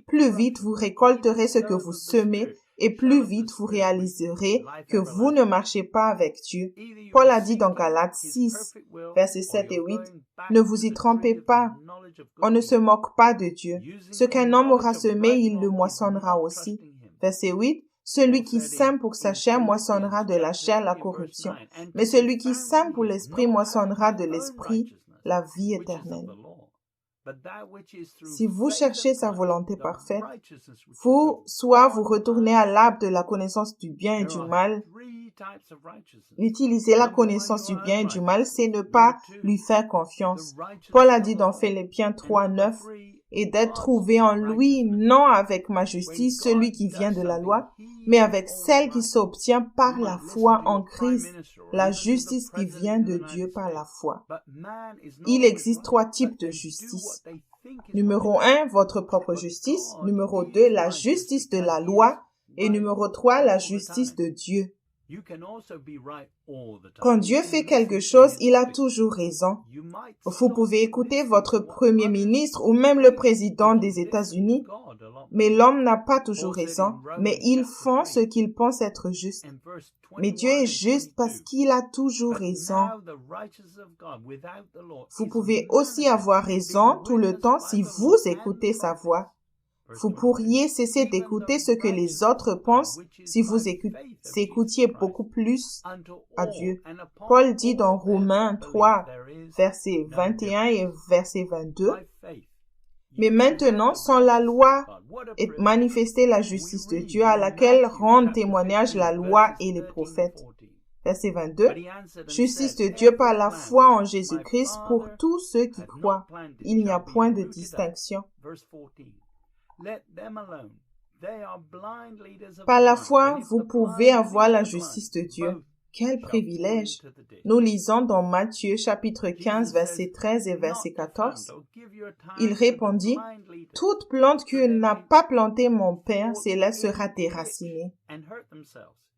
plus vite vous récolterez ce que vous semez et plus vite vous réaliserez que vous ne marchez pas avec Dieu. Paul a dit dans Galates 6, versets 7 et 8, « Ne vous y trompez pas, on ne se moque pas de Dieu. Ce qu'un homme aura semé, il le moissonnera aussi. » Verset 8, « Celui qui sème pour sa chair moissonnera de la chair la corruption, mais celui qui sème pour l'esprit moissonnera de l'esprit la vie éternelle. » Si vous cherchez sa volonté parfaite, soit vous retournez à l'arbre de la connaissance du bien et du mal. Utiliser la connaissance du bien et du mal, c'est ne pas lui faire confiance. Paul a dit dans Philippiens 3, 9, et d'être trouvé en lui, non avec ma justice, celui qui vient de la loi, mais avec celle qui s'obtient par la foi en Christ, la justice qui vient de Dieu par la foi. Il existe 3 types de justice. Numéro 1, votre propre justice. Numéro 2, la justice de la loi. Et numéro 3, la justice de Dieu. Quand Dieu fait quelque chose, il a toujours raison. Vous pouvez écouter votre premier ministre ou même le président des États-Unis, mais l'homme n'a pas toujours raison, mais ils font ce qu'ils pensent être juste. Mais Dieu est juste parce qu'il a toujours raison. Vous pouvez aussi avoir raison tout le temps si vous écoutez sa voix. Vous pourriez cesser d'écouter ce que les autres pensent si vous écoutiez beaucoup plus à Dieu. Paul dit dans Romains 3, versets 21 et verset 22, « Mais maintenant, sans la loi est manifestée la justice de Dieu à laquelle rendent témoignage la loi et les prophètes. » Verset 22, « Justice de Dieu par la foi en Jésus-Christ pour tous ceux qui croient. Il n'y a point de distinction. » Par la foi, vous pouvez avoir la justice de Dieu. Quel privilège! Nous lisons dans Matthieu chapitre 15, verset 13 et verset 14. Il répondit, « Toute plante que n'a pas plantée mon Père, celle-là sera déracinée. »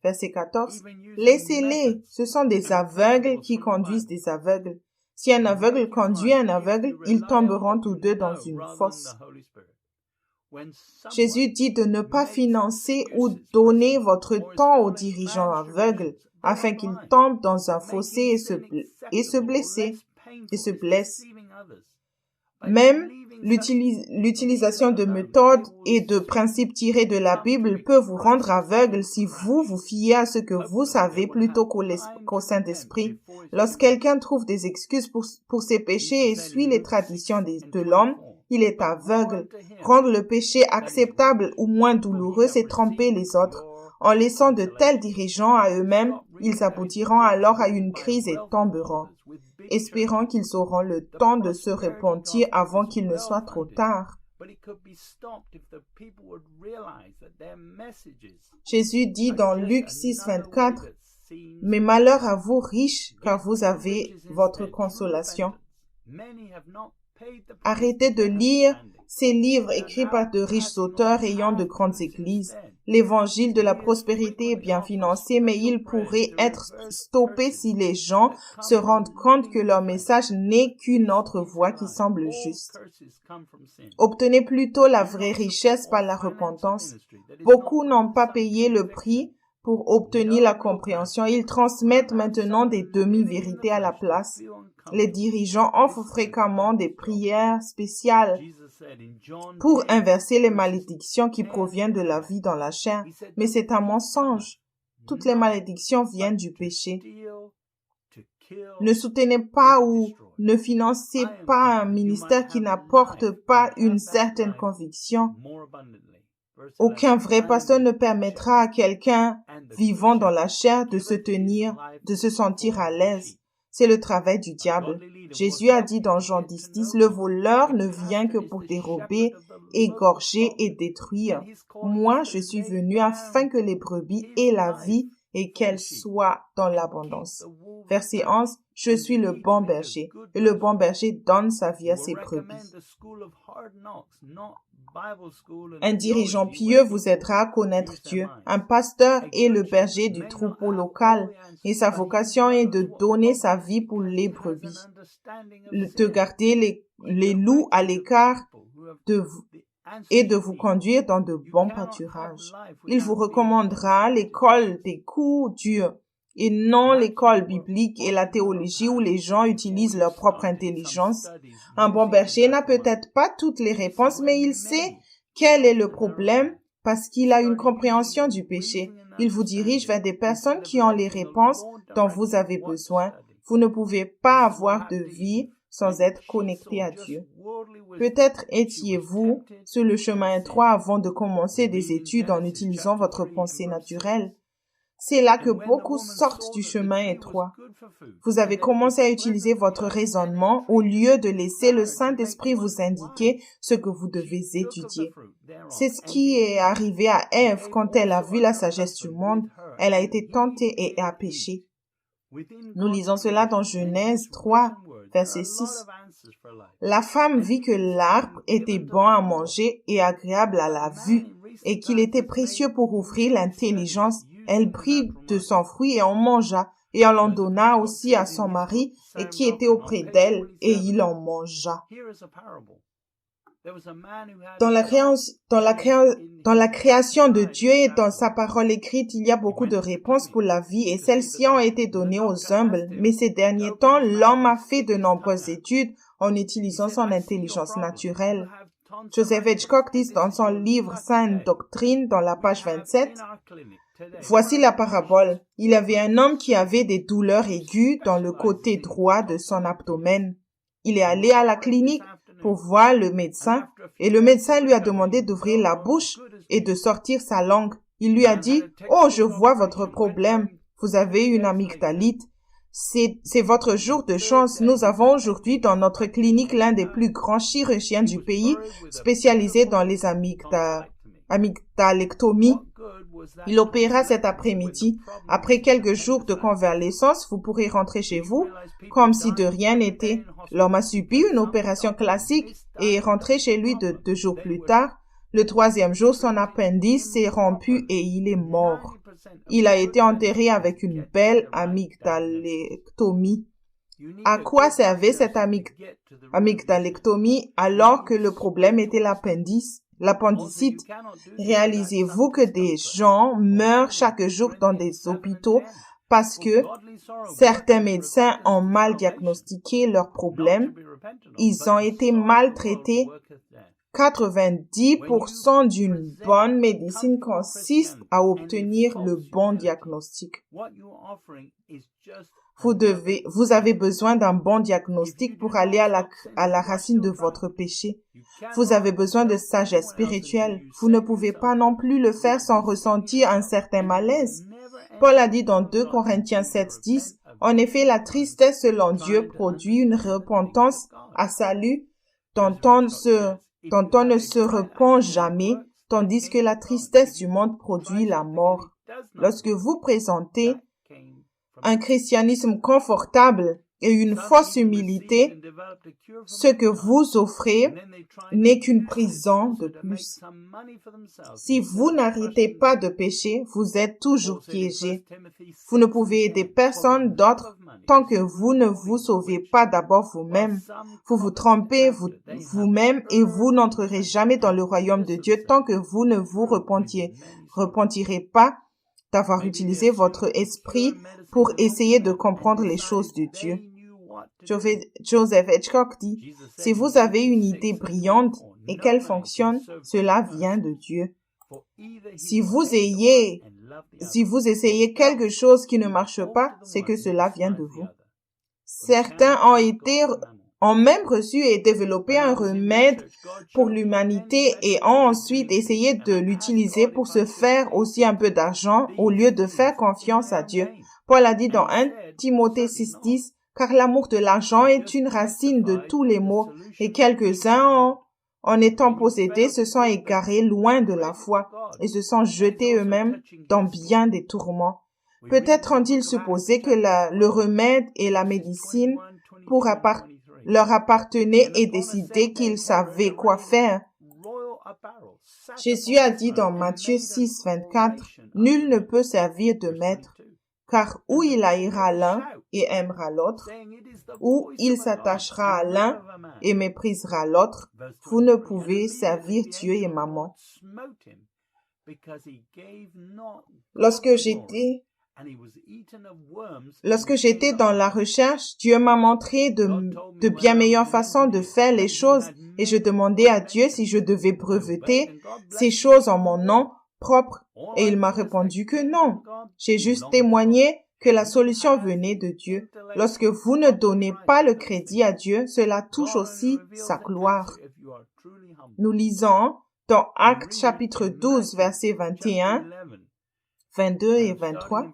Verset 14. « Laissez-les, ce sont des aveugles qui conduisent des aveugles. Si un aveugle conduit un aveugle, ils tomberont tous deux dans une fosse. » Jésus dit de ne pas financer ou donner votre temps aux dirigeants aveugles afin qu'ils tombent dans un fossé et se blessent. Même l'utilisation de méthodes et de principes tirés de la Bible peut vous rendre aveugle si vous vous fiez à ce que vous savez plutôt qu'au Saint-Esprit. Lorsque quelqu'un trouve des excuses pour ses péchés et suit les traditions de l'homme, il est aveugle. Rendre le péché acceptable ou moins douloureux, c'est tromper les autres. En laissant de tels dirigeants à eux-mêmes, ils aboutiront alors à une crise et tomberont, espérant qu'ils auront le temps de se repentir avant qu'il ne soit trop tard. Jésus dit dans Luc 6, 24, « Mais malheur à vous riches, car vous avez votre consolation. » Arrêtez de lire ces livres écrits par de riches auteurs ayant de grandes églises. L'évangile de la prospérité est bien financé, mais il pourrait être stoppé si les gens se rendent compte que leur message n'est qu'une autre voie qui semble juste. Obtenez plutôt la vraie richesse par la repentance. Beaucoup n'ont pas payé le prix pour obtenir la compréhension. Ils transmettent maintenant des demi-vérités à la place. Les dirigeants offrent fréquemment des prières spéciales pour inverser les malédictions qui proviennent de la vie dans la chair. Mais c'est un mensonge. Toutes les malédictions viennent du péché. Ne soutenez pas ou ne financez pas un ministère qui n'apporte pas une certaine conviction. Aucun vrai pasteur ne permettra à quelqu'un vivant dans la chair de se sentir à l'aise. C'est le travail du diable. Jésus a dit dans Jean 10, « Le voleur ne vient que pour dérober, égorger et détruire. Moi, je suis venu afin que les brebis aient la vie et qu'elles soient dans l'abondance. » Verset 11, « Je suis le bon berger, et le bon berger donne sa vie à ses brebis. » Un dirigeant pieux vous aidera à connaître Dieu. Un pasteur est le berger du troupeau local et sa vocation est de donner sa vie pour les brebis, de garder les loups à l'écart et de vous conduire dans de bons pâturages. Il vous recommandera l'école des coups durs et non l'école biblique et la théologie où les gens utilisent leur propre intelligence. Un bon berger n'a peut-être pas toutes les réponses, mais il sait quel est le problème parce qu'il a une compréhension du péché. Il vous dirige vers des personnes qui ont les réponses dont vous avez besoin. Vous ne pouvez pas avoir de vie sans être connecté à Dieu. Peut-être étiez-vous sur le chemin étroit avant de commencer des études en utilisant votre pensée naturelle. C'est là que beaucoup sortent du chemin étroit. Vous avez commencé à utiliser votre raisonnement au lieu de laisser le Saint-Esprit vous indiquer ce que vous devez étudier. C'est ce qui est arrivé à Ève quand elle a vu la sagesse du monde. Elle a été tentée et a péché. Nous lisons cela dans Genèse 3, verset 6. La femme vit que l'arbre était bon à manger et agréable à la vue, et qu'il était précieux pour ouvrir l'intelligence. Elle prit de son fruit et en mangea, et elle en donna aussi à son mari, et qui était auprès d'elle, et il en mangea. Dans la création de Dieu et dans sa parole écrite, il y a beaucoup de réponses pour la vie et celles-ci ont été données aux humbles. Mais ces derniers temps, l'homme a fait de nombreuses études en utilisant son intelligence naturelle. Joseph Hitchcock dit dans son livre Sainte Doctrine, dans la page 27, « Voici la parabole. Il y avait un homme qui avait des douleurs aiguës dans le côté droit de son abdomen. Il est allé à la clinique pour voir le médecin et le médecin lui a demandé d'ouvrir la bouche et de sortir sa langue. Il lui a dit, « Oh, je vois votre problème. Vous avez une amygdalite. C'est votre jour de chance. Nous avons aujourd'hui dans notre clinique l'un des plus grands chirurgiens du pays spécialisé dans les amygdalectomies. Il opéra cet après-midi. Après quelques jours de convalescence, vous pourrez rentrer chez vous comme si de rien n'était. » L'homme a subi une opération classique et est rentré chez lui 2 jours plus tard. Le 3e jour, son appendice s'est rompu et il est mort. Il a été enterré avec une belle amygdalectomie. À quoi servait cette amygdalectomie alors que le problème était l'appendicite? Réalisez-vous que des gens meurent chaque jour dans des hôpitaux parce que certains médecins ont mal diagnostiqué leurs problèmes? Ils ont été maltraités. 90% d'une bonne médecine consiste à obtenir le bon diagnostic. Vous avez besoin d'un bon diagnostic pour aller à la racine de votre péché. Vous avez besoin de sagesse spirituelle. Vous ne pouvez pas non plus le faire sans ressentir un certain malaise. Paul a dit dans 2 Corinthiens 7:10, « En effet, la tristesse selon Dieu produit une repentance à salut dont on ne se repent jamais, tandis que la tristesse du monde produit la mort. » Lorsque vous présentez un christianisme confortable et une fausse humilité, ce que vous offrez n'est qu'une prison de plus. Si vous n'arrêtez pas de pécher, vous êtes toujours piégé. Vous ne pouvez aider personne d'autre tant que vous ne vous sauvez pas d'abord vous-même. Vous vous trompez vous-même et vous n'entrerez jamais dans le royaume de Dieu tant que vous ne vous repentirez pas d'avoir utilisé votre esprit pour essayer de comprendre les choses de Dieu. Joseph Hitchcock dit, « Si vous avez une idée brillante et qu'elle fonctionne, cela vient de Dieu. Si vous essayez quelque chose qui ne marche pas, c'est que cela vient de vous. » Certains ont même reçu et développé un remède pour l'humanité et ont ensuite essayé de l'utiliser pour se faire aussi un peu d'argent au lieu de faire confiance à Dieu. Paul a dit dans 1 Timothée 6:10, « Car l'amour de l'argent est une racine de tous les maux, et quelques-uns, en étant possédés, se sont égarés loin de la foi, et se sont jetés eux-mêmes dans bien des tourments. Peut-être ont-ils supposé que le remède et la médecine leur appartenaient et décidé qu'ils savaient quoi faire. Jésus a dit dans Matthieu 6:24, « Nul ne peut servir de maître, car ou il haïra l'un et aimera l'autre, ou il s'attachera à l'un et méprisera l'autre. Vous ne pouvez servir Dieu et maman. » Lorsque j'étais dans la recherche, Dieu m'a montré de bien meilleures façons de faire les choses et je demandais à Dieu si je devais breveter ces choses en mon nom propre et il m'a répondu que non. J'ai juste témoigné que la solution venait de Dieu. Lorsque vous ne donnez pas le crédit à Dieu, cela touche aussi sa gloire. Nous lisons dans Actes chapitre 12, versets 21, 22 et 23.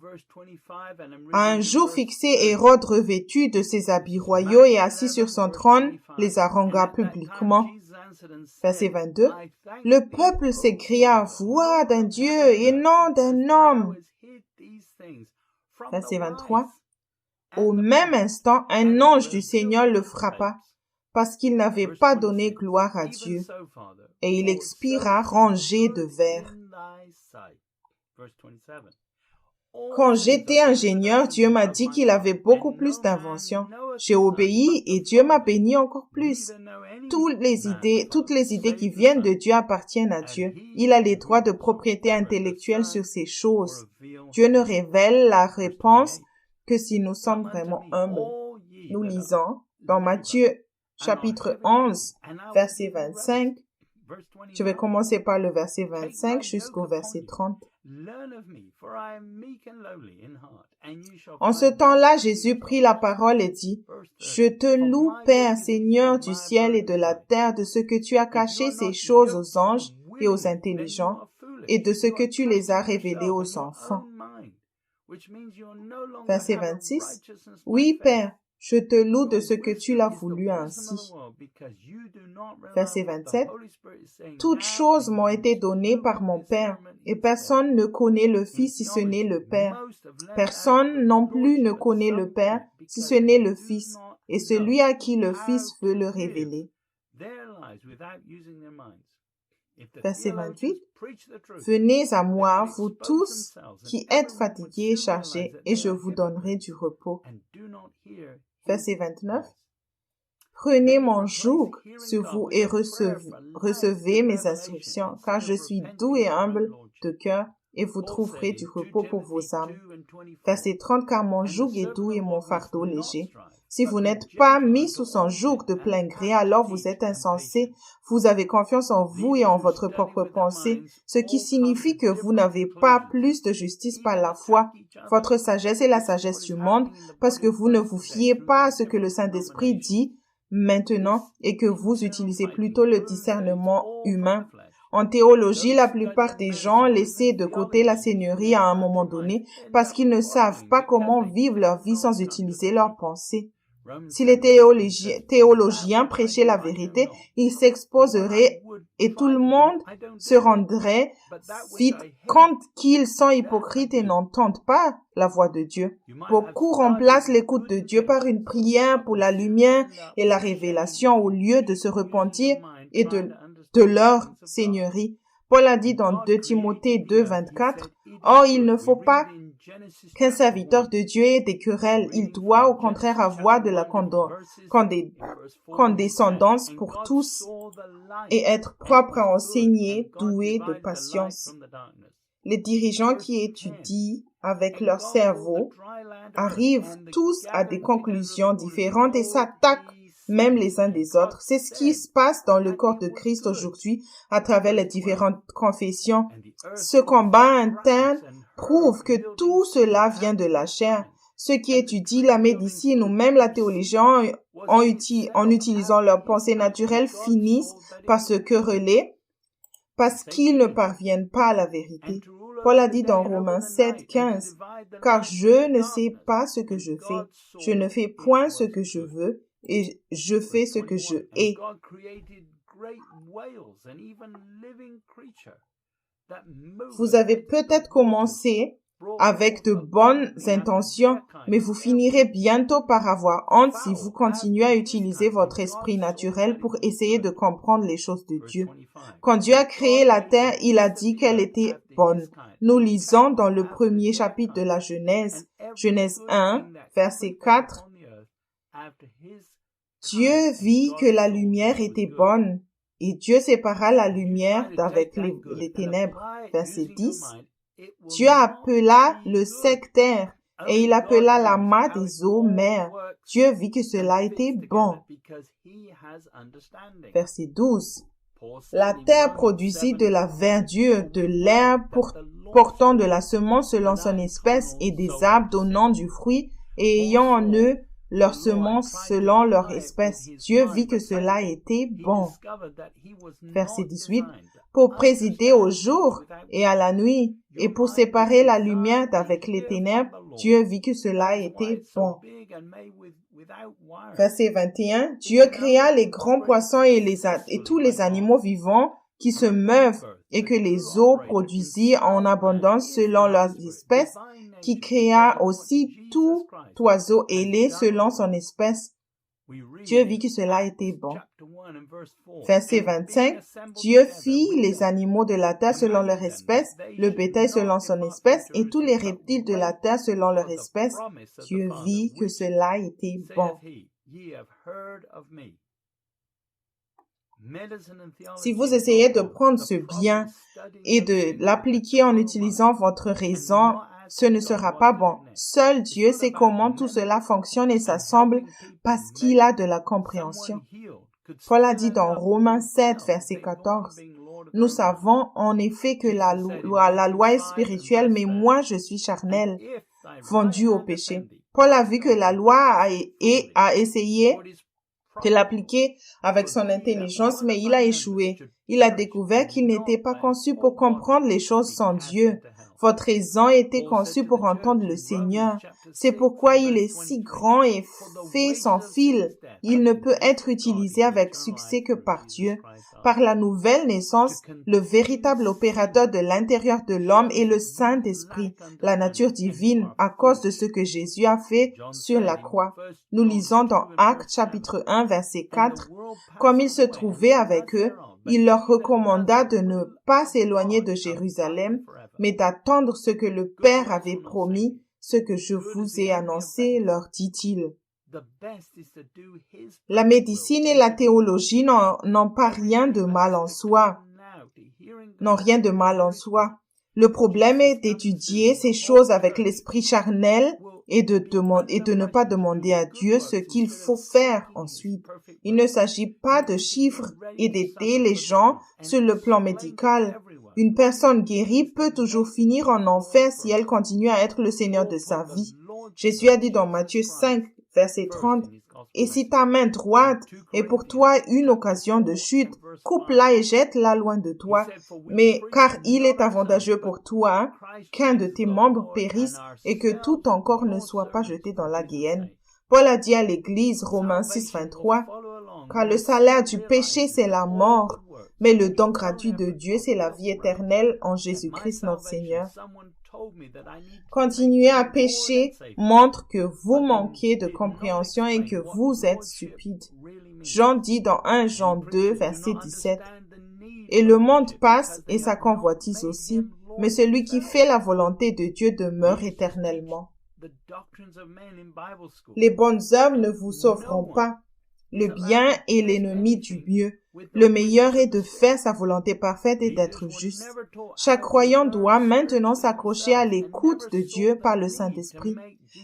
À un jour fixé, Hérode, revêtu de ses habits royaux et assis sur son trône, les harangua publiquement. Verset 22. Le peuple s'écria, « Voix d'un Dieu et non d'un homme. » Verset 23. Au même instant, un ange du Seigneur le frappa, parce qu'il n'avait pas donné gloire à Dieu, et il expira rongé de vers. Quand j'étais ingénieur, Dieu m'a dit qu'il avait beaucoup plus d'inventions. J'ai obéi et Dieu m'a béni encore plus. Toutes les idées qui viennent de Dieu appartiennent à Dieu. Il a les droits de propriété intellectuelle sur ces choses. Dieu ne révèle la réponse que si nous sommes vraiment humbles. Nous lisons dans Matthieu chapitre 11, verset 25. Je vais commencer par le verset 25 jusqu'au verset 30. En ce temps-là, Jésus prit la parole et dit, « Je te loue, Père, Seigneur du ciel et de la terre, de ce que tu as caché ces choses aux anges et aux intelligents, et de ce que tu les as révélées aux enfants. » Verset 26. « Oui, Père, je te loue de ce que tu l'as voulu ainsi. » Verset 27. « Toutes choses m'ont été données par mon Père, et personne ne connaît le Fils si ce n'est le Père. Personne non plus ne connaît le Père si ce n'est le Fils, et celui à qui le Fils veut le révéler. » Verset 28. « Venez à moi, vous tous qui êtes fatigués et chargés, et je vous donnerai du repos. » Verset 29. « Prenez mon joug sur vous et recevez mes instructions, car je suis doux et humble de cœur, et vous trouverez du repos pour vos âmes. » Verset 30. « Car mon joug est doux et mon fardeau léger. » Si vous n'êtes pas mis sous son joug de plein gré, alors vous êtes insensé. Vous avez confiance en vous et en votre propre pensée, ce qui signifie que vous n'avez pas plus de justice par la foi. Votre sagesse est la sagesse du monde, parce que vous ne vous fiez pas à ce que le Saint-Esprit dit maintenant et que vous utilisez plutôt le discernement humain. En théologie, la plupart des gens laissent de côté la Seigneurie à un moment donné parce qu'ils ne savent pas comment vivre leur vie sans utiliser leurs pensées. Si les théologiens prêchaient la vérité, ils s'exposeraient et tout le monde se rendrait vite compte qu'ils sont hypocrites et n'entendent pas la voix de Dieu. Beaucoup remplacent l'écoute de Dieu par une prière pour la lumière et la révélation au lieu de se repentir et de leur seigneurie. Paul a dit dans 2 Timothée 2, 24, « Or, il ne faut pas qu'un serviteur de Dieu ait des querelles. Il doit au contraire avoir de la condescendance pour tous et être propre à enseigner, doué de patience. » Les dirigeants qui étudient avec leur cerveau arrivent tous à des conclusions différentes et s'attaquent même les uns des autres. C'est ce qui se passe dans le corps de Christ aujourd'hui à travers les différentes confessions. Ce combat interne prouve que tout cela vient de la chair. Ceux qui étudient la médecine ou même la théologie en utilisant leurs pensées naturelles finissent par se quereller parce qu'ils ne parviennent pas à la vérité. Paul a dit dans Romains 7, 15, « Car je ne sais pas ce que je fais. Je ne fais point ce que je veux, et je fais ce que je hais. » Vous avez peut-être commencé avec de bonnes intentions, mais vous finirez bientôt par avoir honte si vous continuez à utiliser votre esprit naturel pour essayer de comprendre les choses de Dieu. Quand Dieu a créé la terre, il a dit qu'elle était bonne. Nous lisons dans le premier chapitre de la Genèse, Genèse 1, verset 4, « Dieu vit que la lumière était bonne, et Dieu sépara la lumière d'avec les ténèbres. » Verset 10. Dieu appela le sec terre, et il appela l'amas des eaux mer. Dieu vit que cela était bon. Verset 12. La terre produisit de la verdure, de l'herbe portant de la semence selon son espèce, et des arbres donnant du fruit, et ayant en eux leur semence selon leur espèce. Dieu vit que cela était bon. Verset 18. Pour présider au jour et à la nuit, et pour séparer la lumière d'avec les ténèbres, Dieu vit que cela était bon. Verset 21. Dieu créa les grands poissons et tous les animaux vivants qui se meuvent, et que les eaux produisirent en abondance selon leurs espèces, qui créa aussi tout oiseau ailé selon son espèce. Dieu vit que cela était bon. Verset 25. Dieu fit les animaux de la terre selon leur espèce, le bétail selon son espèce, et tous les reptiles de la terre selon leur espèce. Dieu vit que cela était bon. Si vous essayez de prendre ce bien et de l'appliquer en utilisant votre raison, ce ne sera pas bon. Seul Dieu sait comment tout cela fonctionne et s'assemble parce qu'il a de la compréhension. Paul a dit dans Romains 7, verset 14, « Nous savons en effet que la loi est spirituelle, mais moi je suis charnel, vendu au péché. » Paul a vu que la loi a essayé de l'appliquer avec son intelligence, mais il a échoué. Il a découvert qu'il n'était pas conçu pour comprendre les choses sans Dieu. Votre raison était conçue pour entendre le Seigneur. C'est pourquoi il est si grand et fait sans fil. Il ne peut être utilisé avec succès que par Dieu. Par la nouvelle naissance, le véritable opérateur de l'intérieur de l'homme est le Saint-Esprit, la nature divine, à cause de ce que Jésus a fait sur la croix. Nous lisons dans Actes chapitre 1, verset 4, « Comme il se trouvait avec eux, il leur recommanda de ne pas s'éloigner de Jérusalem, mais d'attendre ce que le Père avait promis, ce que je vous ai annoncé, leur dit-il. » La médecine et la théologie n'ont pas rien de mal en soi. Le problème est d'étudier ces choses avec l'esprit charnel et de ne pas demander à Dieu ce qu'il faut faire ensuite. Il ne s'agit pas de chiffres et d'aider les gens sur le plan médical. Une personne guérie peut toujours finir en enfer si elle continue à être le Seigneur de sa vie. Jésus a dit dans Matthieu 5, verset 30, « Et si ta main droite est pour toi une occasion de chute, coupe-la et jette-la loin de toi. Mais car il est avantageux pour toi qu'un de tes membres périsse et que tout ton corps ne soit pas jeté dans la guéhenne. » Paul a dit à l'Église, Romains 6, 23, « Car le salaire du péché, c'est la mort, mais le don gratuit de Dieu, c'est la vie éternelle en Jésus-Christ notre Seigneur. » Continuer à pécher montre que vous manquez de compréhension et que vous êtes stupide. Jean dit dans 1 Jean 2, verset 17, « Et le monde passe et sa convoitise aussi, mais celui qui fait la volonté de Dieu demeure éternellement. » Les bonnes œuvres ne vous sauveront pas. Le bien est l'ennemi du mieux. Le meilleur est de faire sa volonté parfaite et d'être juste. Chaque croyant doit maintenant s'accrocher à l'écoute de Dieu par le Saint-Esprit.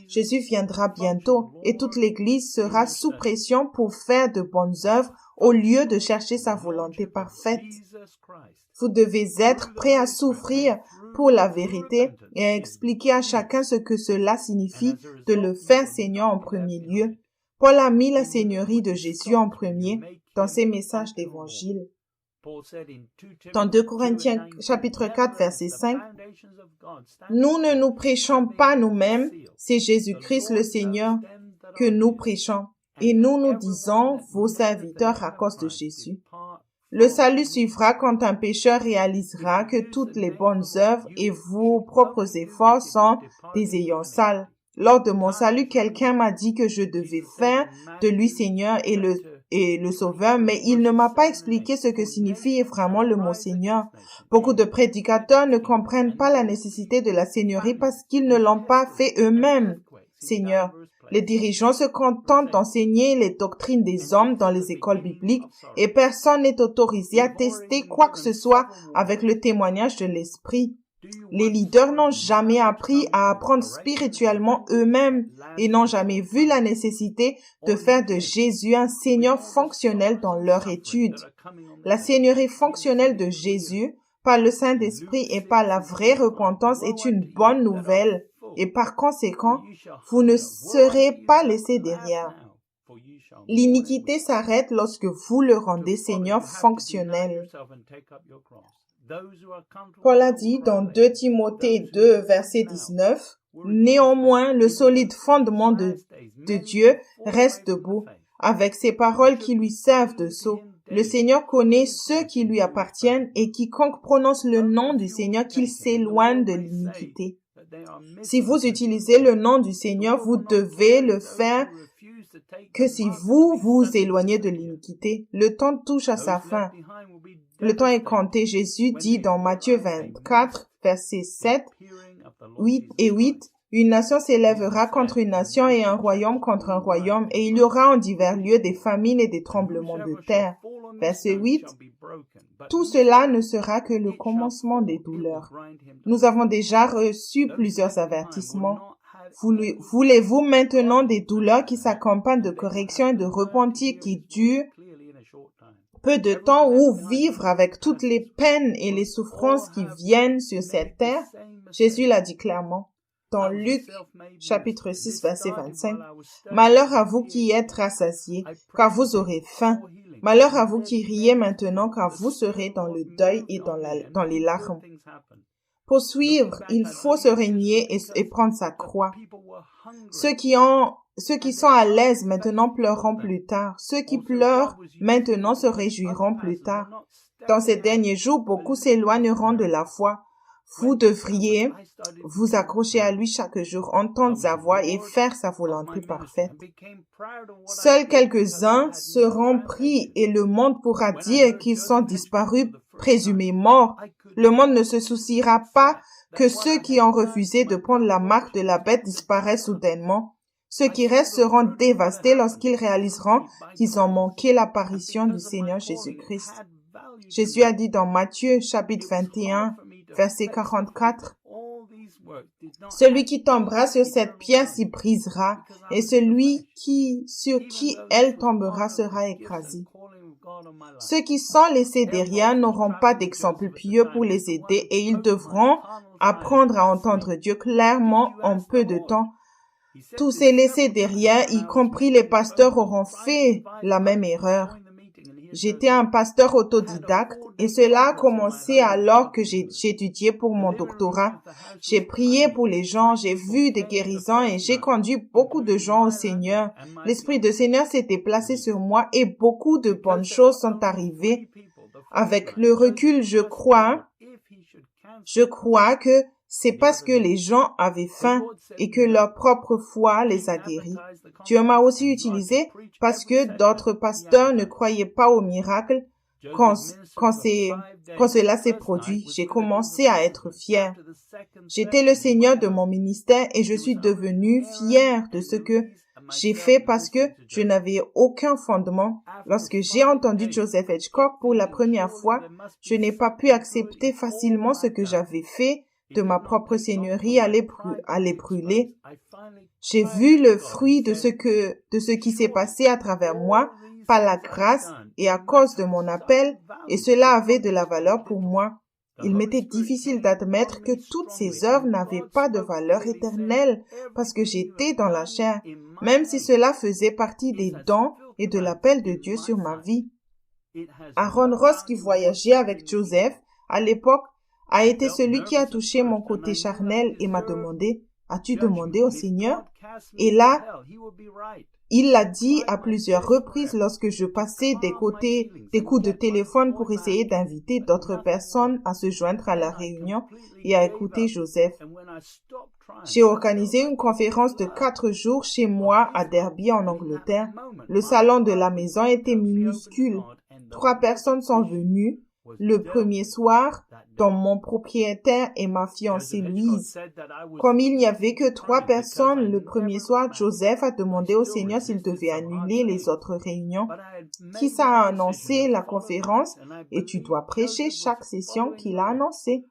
Jésus viendra bientôt et toute l'Église sera sous pression pour faire de bonnes œuvres au lieu de chercher sa volonté parfaite. Vous devez être prêt à souffrir pour la vérité et à expliquer à chacun ce que cela signifie de le faire Seigneur en premier lieu. Paul a mis la Seigneurie de Jésus en premier dans ses messages d'évangile. Dans 2 Corinthiens chapitre 4 verset 5, « Nous ne nous prêchons pas nous-mêmes, c'est Jésus-Christ le Seigneur que nous prêchons, et nous nous disons vos serviteurs à cause de Jésus. » Le salut suivra quand un pécheur réalisera que toutes les bonnes œuvres et vos propres efforts sont des ayants sales. Lors de mon salut, quelqu'un m'a dit que je devais faire de lui Seigneur et le Sauveur, mais il ne m'a pas expliqué ce que signifie vraiment le mot Seigneur. Beaucoup de prédicateurs ne comprennent pas la nécessité de la Seigneurie parce qu'ils ne l'ont pas fait eux-mêmes. Seigneur. Les dirigeants se contentent d'enseigner les doctrines des hommes dans les écoles bibliques et personne n'est autorisé à tester quoi que ce soit avec le témoignage de l'Esprit. Les leaders n'ont jamais appris à apprendre spirituellement eux-mêmes et n'ont jamais vu la nécessité de faire de Jésus un Seigneur fonctionnel dans leur étude. La Seigneurie fonctionnelle de Jésus, par le Saint-Esprit et par la vraie repentance est une bonne nouvelle et par conséquent, vous ne serez pas laissés derrière. L'iniquité s'arrête lorsque vous le rendez Seigneur fonctionnel. Paul a dit dans 2 Timothée 2, verset 19, « Néanmoins, le solide fondement de Dieu reste debout, avec ses paroles qui lui servent de sceau. Le Seigneur connaît ceux qui lui appartiennent et quiconque prononce le nom du Seigneur qu'il s'éloigne de l'iniquité. » Si vous utilisez le nom du Seigneur, vous devez le faire que si vous vous éloignez de l'iniquité. Le temps touche à sa fin. Le temps est compté. Jésus dit dans Matthieu 24, versets 7, 8 et 8, « Une nation s'élèvera contre une nation et un royaume contre un royaume, et il y aura en divers lieux des famines et des tremblements de terre. » Verset 8, « Tout cela ne sera que le commencement des douleurs. » Nous avons déjà reçu plusieurs avertissements. Voulez-vous maintenant des douleurs qui s'accompagnent de correction et de repentir qui durent peu de temps ou vivre avec toutes les peines et les souffrances qui viennent sur cette terre? Jésus l'a dit clairement. Dans Luc, chapitre 6, verset 25, « Malheur à vous qui êtes rassasiés, car vous aurez faim. Malheur à vous qui riez maintenant, car vous serez dans le deuil et dans les larmes. » Pour suivre, il faut se régner et prendre sa croix. Ceux qui sont à l'aise maintenant pleureront plus tard. Ceux qui pleurent maintenant se réjouiront plus tard. Dans ces derniers jours, beaucoup s'éloigneront de la foi. Vous devriez vous accrocher à lui chaque jour, entendre sa voix et faire sa volonté parfaite. Seuls quelques-uns seront pris et le monde pourra dire qu'ils sont disparus, présumés morts. Le monde ne se souciera pas que ceux qui ont refusé de prendre la marque de la bête disparaissent soudainement. Ceux qui restent seront dévastés lorsqu'ils réaliseront qu'ils ont manqué l'apparition du Seigneur Jésus-Christ. Jésus a dit dans Matthieu chapitre 21, verset 44. Celui qui tombera sur cette pierre s'y brisera, et celui sur qui elle tombera sera écrasé. Ceux qui sont laissés derrière n'auront pas d'exemple pieux pour les aider et ils devront apprendre à entendre Dieu clairement en peu de temps. Tous ces laissés derrière, y compris les pasteurs, auront fait la même erreur. J'étais un pasteur autodidacte et cela a commencé alors que j'étudiais pour mon doctorat. J'ai prié pour les gens, j'ai vu des guérisons et j'ai conduit beaucoup de gens au Seigneur. L'Esprit du Seigneur s'était placé sur moi et beaucoup de bonnes choses sont arrivées. Avec le recul, je crois que c'est parce que les gens avaient faim et que leur propre foi les a guéris. Dieu m'a aussi utilisé parce que d'autres pasteurs ne croyaient pas au miracle quand cela s'est produit. J'ai commencé à être fier. J'étais le Seigneur de mon ministère et je suis devenu fier de ce que j'ai fait parce que je n'avais aucun fondement. Lorsque j'ai entendu Joseph Hitchcock pour la première fois, je n'ai pas pu accepter facilement ce que j'avais fait de ma propre seigneurie à les brûler. J'ai vu le fruit de ce qui s'est passé à travers moi par la grâce et à cause de mon appel, et cela avait de la valeur pour moi. Il m'était difficile d'admettre que toutes ces œuvres n'avaient pas de valeur éternelle parce que j'étais dans la chair, même si cela faisait partie des dons et de l'appel de Dieu sur ma vie. Aaron Ross, qui voyageait avec Joseph à l'époque, a été celui qui a touché mon côté charnel et m'a demandé, « As-tu demandé au Seigneur ?» Et là, il l'a dit à plusieurs reprises lorsque je passais des coups de téléphone pour essayer d'inviter d'autres personnes à se joindre à la réunion et à écouter Joseph. J'ai organisé une conférence de 4 jours chez moi à Derby en Angleterre. Le salon de la maison était minuscule. 3 personnes sont venues. Le premier soir, dont mon propriétaire et ma fiancée Louise. Comme il n'y avait que 3 personnes le premier soir, Joseph a demandé au Seigneur s'il devait annuler les autres réunions. Qui a annoncé la conférence et tu dois prêcher chaque session qu'il a annoncée.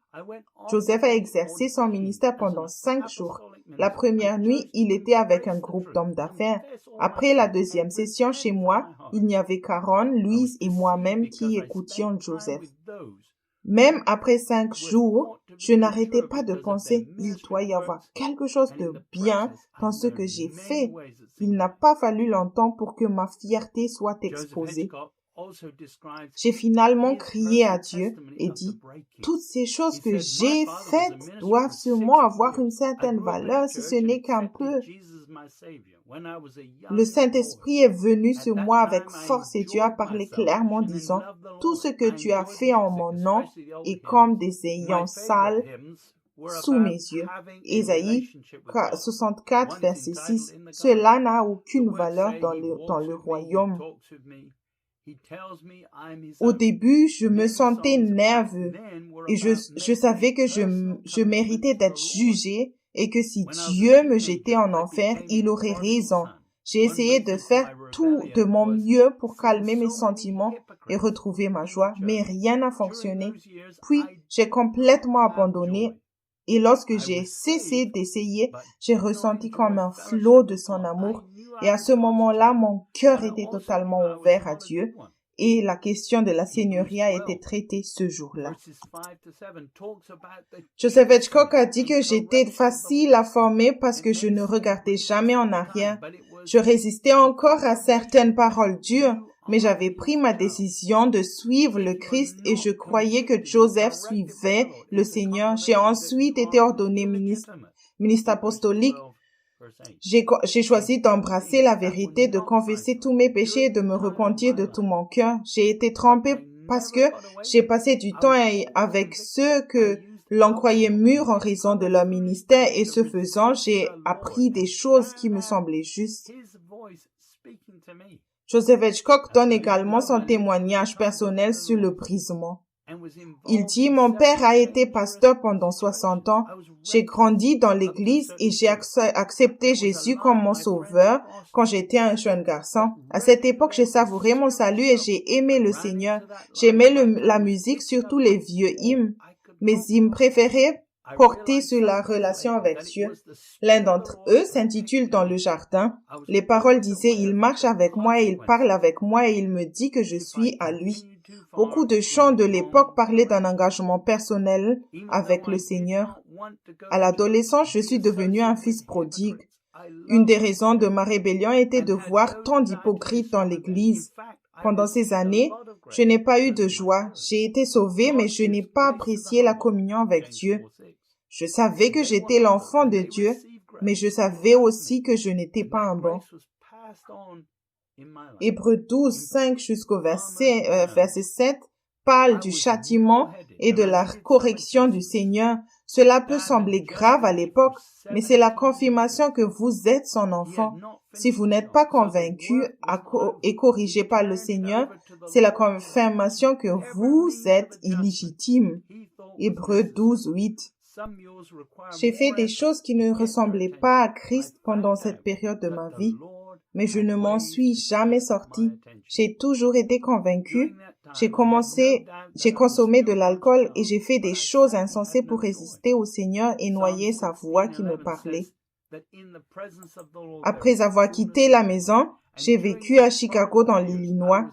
Joseph a exercé son ministère pendant 5 jours. La première nuit, il était avec un groupe d'hommes d'affaires. Après la deuxième session chez moi, il n'y avait qu'Aaron, Louise et moi-même qui écoutions Joseph. Même après 5 jours, je n'arrêtais pas de penser, il doit y avoir quelque chose de bien dans ce que j'ai fait. Il n'a pas fallu longtemps pour que ma fierté soit exposée. J'ai finalement crié à Dieu et dit, toutes ces choses que j'ai faites doivent sûrement avoir une certaine valeur si ce n'est qu'un peu. Le Saint-Esprit est venu sur moi avec force et Dieu a parlé clairement disant, tout ce que tu as fait en mon nom est comme des ayants sales sous mes yeux. Ésaïe 64, verset 6. Cela n'a aucune valeur dans le royaume. Au début, je me sentais nerveux et je savais que je méritais d'être jugé et que si Dieu me jetait en enfer, il aurait raison. J'ai essayé de faire tout de mon mieux pour calmer mes sentiments et retrouver ma joie, mais rien n'a fonctionné. Puis, j'ai complètement abandonné et lorsque j'ai cessé d'essayer, j'ai ressenti comme un flot de son amour. Et à ce moment-là, mon cœur était totalement ouvert à Dieu et la question de la seigneurie a été traitée ce jour-là. Joseph Hitchcock a dit que j'étais facile à former parce que je ne regardais jamais en arrière. Je résistais encore à certaines paroles dures, mais j'avais pris ma décision de suivre le Christ et je croyais que Joseph suivait le Seigneur. J'ai ensuite été ordonné ministre apostolique. J'ai choisi d'embrasser la vérité, de confesser tous mes péchés et de me repentir de tout mon cœur. J'ai été trompée parce que j'ai passé du temps avec ceux que l'on croyait mûrs en raison de leur ministère et ce faisant, j'ai appris des choses qui me semblaient justes. Joseph Hitchcock donne également son témoignage personnel sur le brisement. Il dit, mon père a été pasteur pendant 60 ans. J'ai grandi dans l'église et j'ai accepté Jésus comme mon sauveur quand j'étais un jeune garçon. À cette époque, j'ai savouré mon salut et j'ai aimé le Seigneur. J'aimais la musique, surtout les vieux hymnes. Mes hymnes préférés portaient sur la relation avec Dieu. L'un d'entre eux s'intitule Dans le jardin. Les paroles disaient « Il marche avec moi et il parle avec moi et il me dit que je suis à lui ». Beaucoup de chants de l'époque parlaient d'un engagement personnel avec le Seigneur. À l'adolescence, je suis devenu un fils prodigue. Une des raisons de ma rébellion était de voir tant d'hypocrites dans l'Église. Pendant ces années, je n'ai pas eu de joie. J'ai été sauvé, mais je n'ai pas apprécié la communion avec Dieu. Je savais que j'étais l'enfant de Dieu, mais je savais aussi que je n'étais pas un bon. Hébreux 12, 5 jusqu'au verset 7 parle du châtiment et de la correction du Seigneur. Cela peut sembler grave à l'époque, mais c'est la confirmation que vous êtes son enfant. Si vous n'êtes pas convaincu et corrigé par le Seigneur, c'est la confirmation que vous êtes illégitime. Hébreux 12, 8. J'ai fait des choses qui ne ressemblaient pas à Christ pendant cette période de ma vie, mais je ne m'en suis jamais sorti. J'ai toujours été convaincu. J'ai consommé de l'alcool et j'ai fait des choses insensées pour résister au Seigneur et noyer sa voix qui me parlait. Après avoir quitté la maison, j'ai vécu à Chicago dans l'Illinois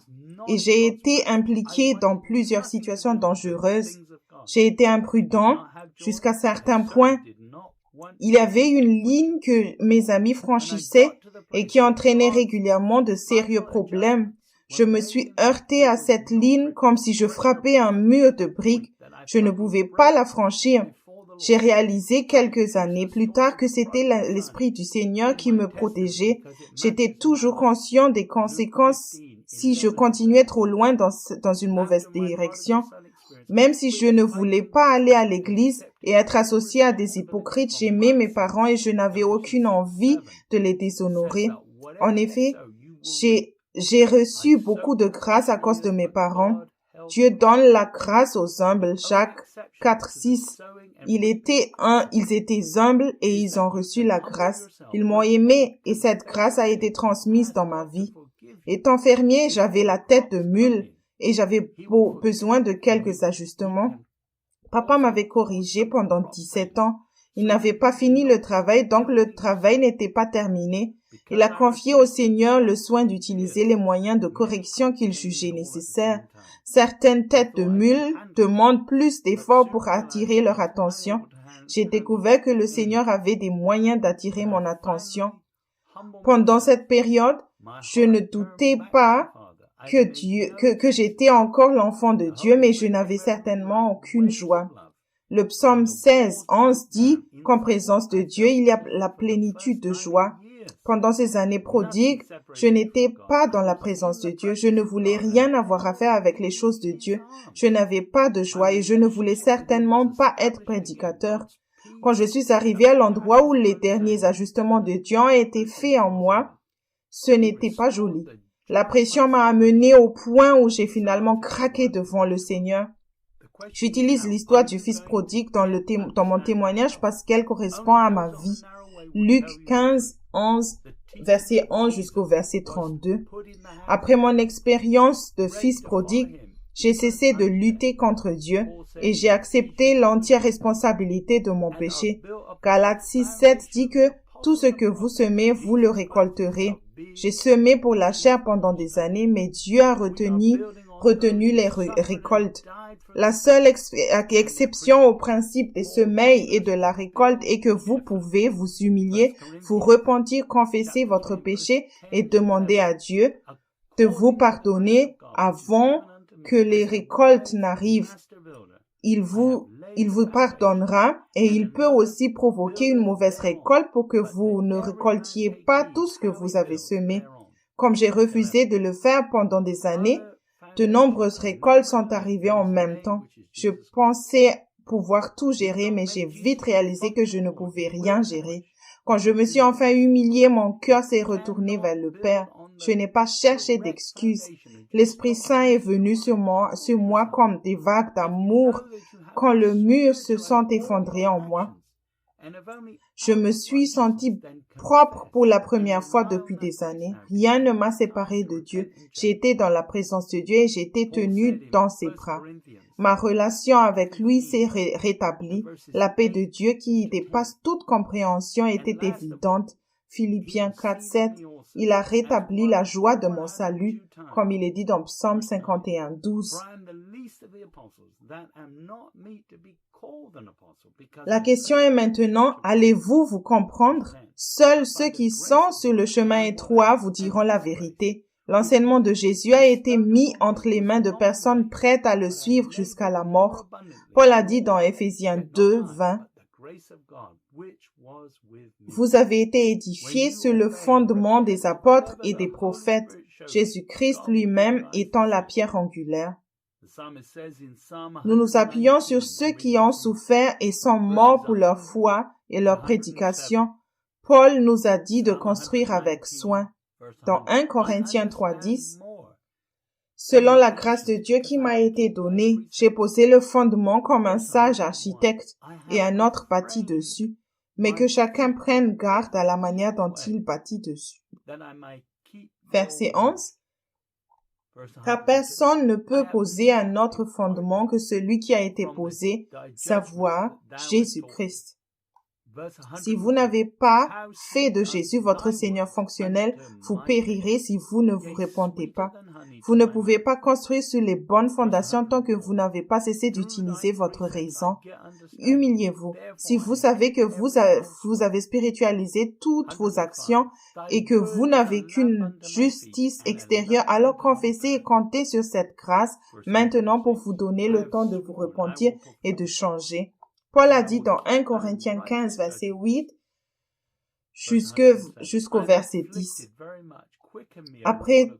et j'ai été impliqué dans plusieurs situations dangereuses. J'ai été imprudent jusqu'à certains points. Il y avait une ligne que mes amis franchissaient et qui entraînait régulièrement de sérieux problèmes. Je me suis heurté à cette ligne comme si je frappais un mur de briques. Je ne pouvais pas la franchir. J'ai réalisé quelques années plus tard que c'était l'Esprit du Seigneur qui me protégeait. J'étais toujours conscient des conséquences si je continuais trop loin dans une mauvaise direction. Même si je ne voulais pas aller à l'église et être associé à des hypocrites, j'aimais mes parents et je n'avais aucune envie de les déshonorer. En effet, j'ai reçu beaucoup de grâce à cause de mes parents. Dieu donne la grâce aux humbles. Jacques 4, 6. Ils étaient humbles et ils ont reçu la grâce. Ils m'ont aimé et cette grâce a été transmise dans ma vie. Étant fermier, j'avais la tête de mule et j'avais besoin de quelques ajustements. Papa m'avait corrigé pendant 17 ans. Il n'avait pas fini le travail, donc le travail n'était pas terminé. Il a confié au Seigneur le soin d'utiliser les moyens de correction qu'il jugeait nécessaires. Certaines têtes de mules demandent plus d'efforts pour attirer leur attention. J'ai découvert que le Seigneur avait des moyens d'attirer mon attention. Pendant cette période, je ne doutais pas que j'étais encore l'enfant de Dieu, mais je n'avais certainement aucune joie. Le psaume 16, 11 dit qu'en présence de Dieu, il y a la plénitude de joie. Pendant ces années prodigues, je n'étais pas dans la présence de Dieu. Je ne voulais rien avoir à faire avec les choses de Dieu. Je n'avais pas de joie et je ne voulais certainement pas être prédicateur. Quand je suis arrivé à l'endroit où les derniers ajustements de Dieu ont été faits en moi, ce n'était pas joli. La pression m'a amené au point où j'ai finalement craqué devant le Seigneur. J'utilise l'histoire du fils prodigue dans mon témoignage parce qu'elle correspond à ma vie. Luc 15, 11, verset 11 jusqu'au verset 32. Après mon expérience de fils prodigue, j'ai cessé de lutter contre Dieu et j'ai accepté l'entière responsabilité de mon péché. Galates 6, 7 dit que tout ce que vous semez, vous le récolterez. J'ai semé pour la chair pendant des années, mais Dieu a retenu les récoltes. La seule exception au principe des semailles et de la récolte est que vous pouvez vous humilier, vous repentir, confesser votre péché et demander à Dieu de vous pardonner avant que les récoltes n'arrivent. Il vous pardonnera et il peut aussi provoquer une mauvaise récolte pour que vous ne récoltiez pas tout ce que vous avez semé. Comme j'ai refusé de le faire pendant des années, de nombreuses récoltes sont arrivées en même temps. Je pensais pouvoir tout gérer, mais j'ai vite réalisé que je ne pouvais rien gérer. Quand je me suis enfin humilié, mon cœur s'est retourné vers le Père. Je n'ai pas cherché d'excuses. L'Esprit Saint est venu sur moi comme des vagues d'amour quand le mur se sont effondrés en moi. Je me suis senti propre pour la première fois depuis des années. Rien ne m'a séparé de Dieu. J'ai été dans la présence de Dieu et j'ai été tenu dans ses bras. Ma relation avec lui s'est rétablie. La paix de Dieu qui dépasse toute compréhension était évidente. Philippiens 4:7. Il a rétabli la joie de mon salut, comme il est dit dans Psaume 51:12. La question est maintenant, allez-vous vous comprendre? Seuls ceux qui sont sur le chemin étroit vous diront la vérité. L'enseignement de Jésus a été mis entre les mains de personnes prêtes à le suivre jusqu'à la mort. Paul a dit dans Éphésiens 2:20, vous avez été édifiés sur le fondement des apôtres et des prophètes, Jésus-Christ lui-même étant la pierre angulaire. Nous nous appuyons sur ceux qui ont souffert et sont morts pour leur foi et leur prédication. Paul nous a dit de construire avec soin. Dans 1 Corinthiens 3:10, selon la grâce de Dieu qui m'a été donnée, j'ai posé le fondement comme un sage architecte et un autre bâtit dessus, mais que chacun prenne garde à la manière dont il bâtit dessus. Verset 11. Car personne ne peut poser un autre fondement que celui qui a été posé, savoir Jésus-Christ. Si vous n'avez pas fait de Jésus votre Seigneur fonctionnel, vous périrez si vous ne vous répentez pas. Vous ne pouvez pas construire sur les bonnes fondations tant que vous n'avez pas cessé d'utiliser votre raison. Humiliez-vous. Si vous savez que vous avez spiritualisé toutes vos actions et que vous n'avez qu'une justice extérieure, alors confessez et comptez sur cette grâce maintenant pour vous donner le temps de vous repentir et de changer. Paul a dit dans 1 Corinthiens 15, verset 8, jusqu'au verset 10. Après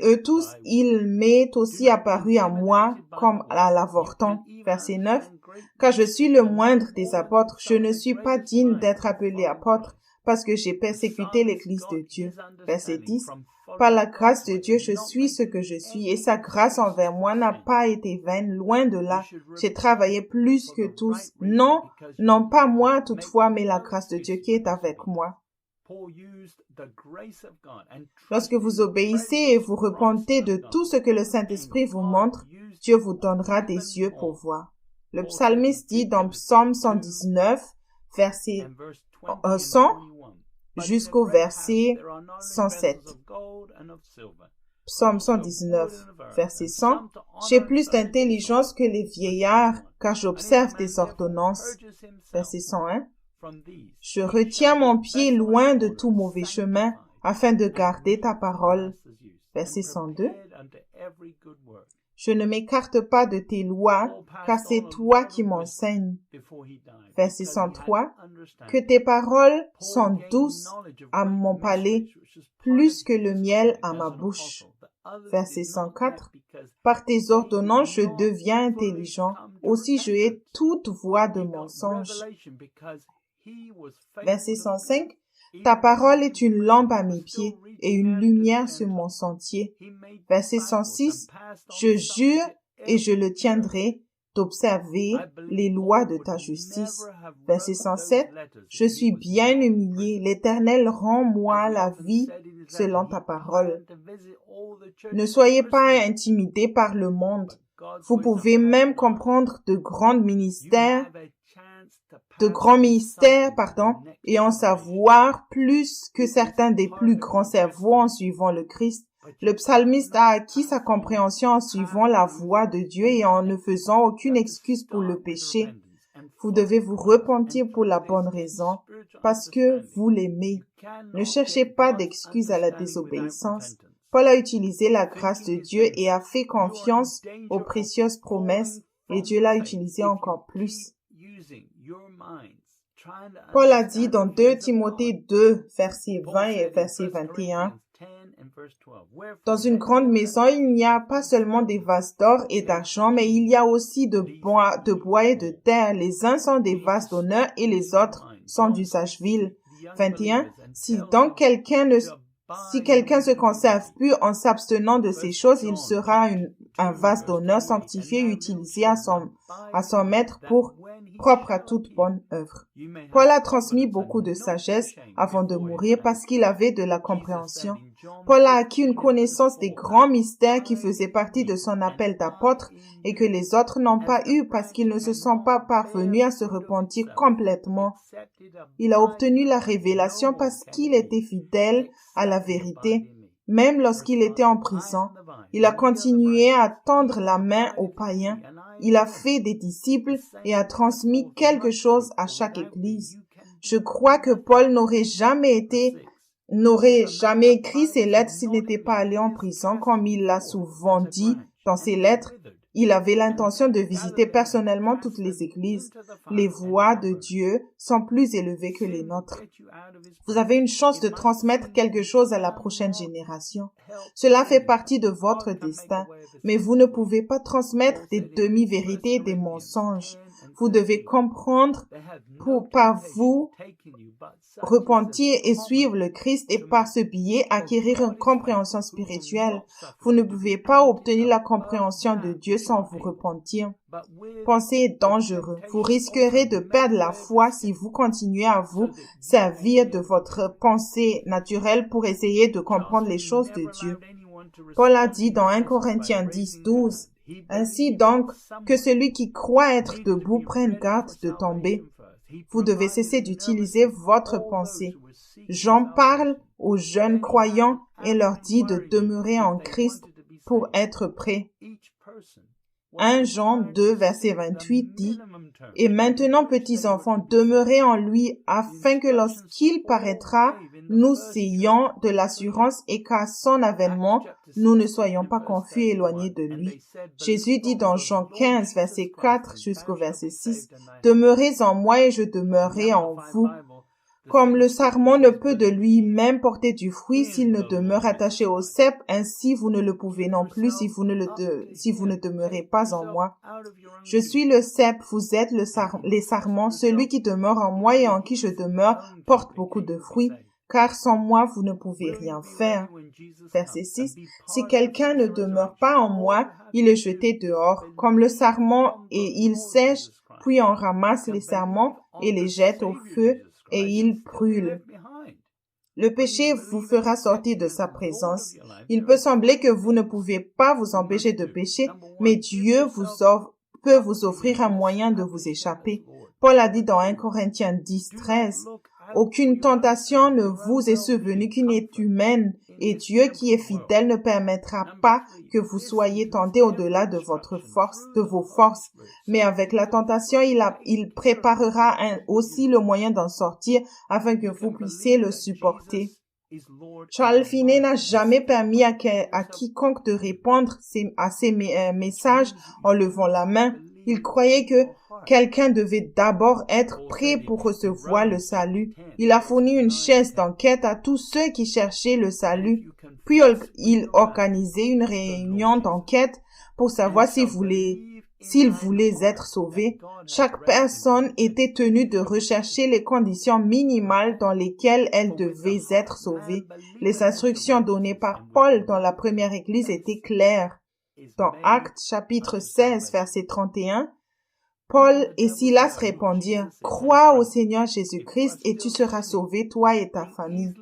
eux tous, il m'est aussi apparu à moi comme à l'avorton. Verset 9. Car je suis le moindre des apôtres, je ne suis pas digne d'être appelé apôtre parce que j'ai persécuté l'Église de Dieu. Verset 10. Par la grâce de Dieu, je suis ce que je suis et sa grâce envers moi n'a pas été vaine, loin de là. J'ai travaillé plus que tous. Non pas moi toutefois, mais la grâce de Dieu qui est avec moi. Lorsque vous obéissez et vous repentez de tout ce que le Saint-Esprit vous montre, Dieu vous donnera des yeux pour voir. Le psalmiste dit dans Psaume 119, verset 100, jusqu'au verset 107. Psaume 119, verset 100. J'ai plus d'intelligence que les vieillards, car j'observe tes ordonnances. Verset 101. Je retiens mon pied loin de tout mauvais chemin, afin de garder ta parole. Verset 102. Je ne m'écarte pas de tes lois, car c'est toi qui m'enseignes. Verset 103. Que tes paroles sont douces à mon palais, plus que le miel à ma bouche. Verset 104. Par tes ordonnances, je deviens intelligent. Aussi, je hais toute voix de mensonge. Verset 105. Ta parole est une lampe à mes pieds et une lumière sur mon sentier. Verset 106. Je jure et je le tiendrai d'observer les lois de ta justice. Verset 107. Je suis bien humilié. L'Éternel rend-moi la vie selon ta parole. Ne soyez pas intimidés par le monde. Vous pouvez même comprendre de grands ministères, et en savoir plus que certains des plus grands cerveaux en suivant le Christ. Le psalmiste a acquis sa compréhension en suivant la voix de Dieu et en ne faisant aucune excuse pour le péché. Vous devez vous repentir pour la bonne raison, parce que vous l'aimez. Ne cherchez pas d'excuses à la désobéissance. Paul a utilisé la grâce de Dieu et a fait confiance aux précieuses promesses, et Dieu l'a utilisé encore plus. Paul a dit dans 2 Timothée 2, verset 20 et verset 21, dans une grande maison, il n'y a pas seulement des vases d'or et d'argent, mais il y a aussi de bois et de terre. Les uns sont des vases d'honneur et les autres sont d'usage vil. 21. Si quelqu'un se conserve pur en s'abstenant de ces choses, il sera un vase d'honneur sanctifié utilisé à son maître pour propre à toute bonne œuvre. Paul a transmis beaucoup de sagesse avant de mourir parce qu'il avait de la compréhension. Paul a acquis une connaissance des grands mystères qui faisaient partie de son appel d'apôtre et que les autres n'ont pas eu parce qu'ils ne se sont pas parvenus à se repentir complètement. Il a obtenu la révélation parce qu'il était fidèle à la vérité, même lorsqu'il était en prison. Il a continué à tendre la main aux païens. Il a fait des disciples et a transmis quelque chose à chaque église. Je crois que Paul n'aurait jamais écrit ces lettres s'il n'était pas allé en prison, comme il l'a souvent dit dans ses lettres. Il avait l'intention de visiter personnellement toutes les églises. Les voies de Dieu sont plus élevées que les nôtres. Vous avez une chance de transmettre quelque chose à la prochaine génération. Cela fait partie de votre destin, mais vous ne pouvez pas transmettre des demi-vérités et des mensonges. Vous devez comprendre par vous repentir et suivre le Christ et par ce biais acquérir une compréhension spirituelle. Vous ne pouvez pas obtenir la compréhension de Dieu sans vous repentir. Penser est dangereux. Vous risquerez de perdre la foi si vous continuez à vous servir de votre pensée naturelle pour essayer de comprendre les choses de Dieu. Paul a dit dans 1 Corinthiens 10:12, « Ainsi donc, que celui qui croit être debout prenne garde de tomber. » Vous devez cesser d'utiliser votre pensée. Jean parle aux jeunes croyants et leur dit de demeurer en Christ pour être prêts. 1 Jean 2, verset 28 dit, « Et maintenant, petits enfants, demeurez en lui, afin que lorsqu'il paraîtra, nous ayons de l'assurance et qu'à son avènement, nous ne soyons pas confus et éloignés de lui. » Jésus dit dans Jean 15, verset 4 jusqu'au verset 6, « Demeurez en moi et je demeurerai en vous. » Comme le sarment ne peut de lui-même porter du fruit s'il ne demeure attaché au cep, ainsi vous ne le pouvez non plus si vous ne demeurez pas en moi. Je suis le cep, vous êtes les sarments. Celui qui demeure en moi et en qui je demeure porte beaucoup de fruits, car sans moi vous ne pouvez rien faire. Verset 6. Si quelqu'un ne demeure pas en moi, il est jeté dehors, comme le sarment, et il sèche, puis on ramasse les sarments et les jette au feu, et il brûle. Le péché vous fera sortir de sa présence. Il peut sembler que vous ne pouvez pas vous empêcher de pécher, mais Dieu peut vous offrir un moyen de vous échapper. Paul a dit dans 1 Corinthiens 10:13, « Aucune tentation ne vous est survenue qui n'est humaine, et Dieu qui est fidèle ne permettra pas que vous soyez tentés au-delà de vos forces. Mais avec la tentation, il préparera aussi le moyen d'en sortir afin que vous puissiez le supporter. » Charles Finney n'a jamais permis à quiconque de répondre à ses messages en levant la main. Il croyait que quelqu'un devait d'abord être prêt pour recevoir le salut. Il a fourni une chaise d'enquête à tous ceux qui cherchaient le salut. Puis il organisait une réunion d'enquête pour savoir s'ils voulaient être sauvés. Chaque personne était tenue de rechercher les conditions minimales dans lesquelles elle devait être sauvée. Les instructions données par Paul dans la première église étaient claires. Dans Actes chapitre 16, verset 31, Paul et Silas répondirent, « Crois au Seigneur Jésus-Christ et tu seras sauvé, toi et ta famille. »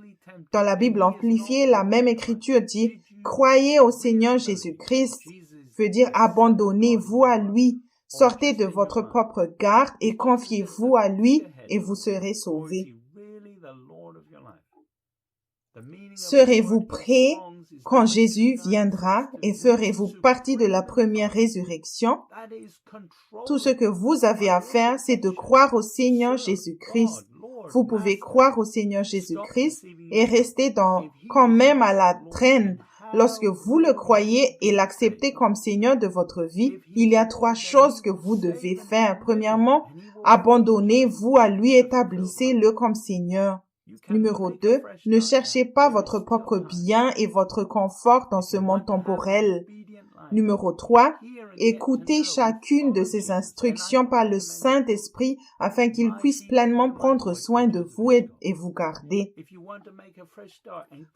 Dans la Bible amplifiée, la même écriture dit, « Croyez au Seigneur Jésus-Christ » veut dire abandonnez-vous à lui, sortez de votre propre garde et confiez-vous à lui et vous serez sauvés. Serez-vous prêts quand Jésus viendra et ferez-vous partie de la première résurrection? Tout ce que vous avez à faire, c'est de croire au Seigneur Jésus-Christ. Vous pouvez croire au Seigneur Jésus-Christ et rester quand même à la traîne. Lorsque vous le croyez et l'acceptez comme Seigneur de votre vie, il y a 3 choses que vous devez faire. Premièrement, abandonnez-vous à lui, établissez-le comme Seigneur. Numéro 2, ne cherchez pas votre propre bien et votre confort dans ce monde temporel. Numéro 3, écoutez chacune de ces instructions par le Saint-Esprit afin qu'il puisse pleinement prendre soin de vous et vous garder.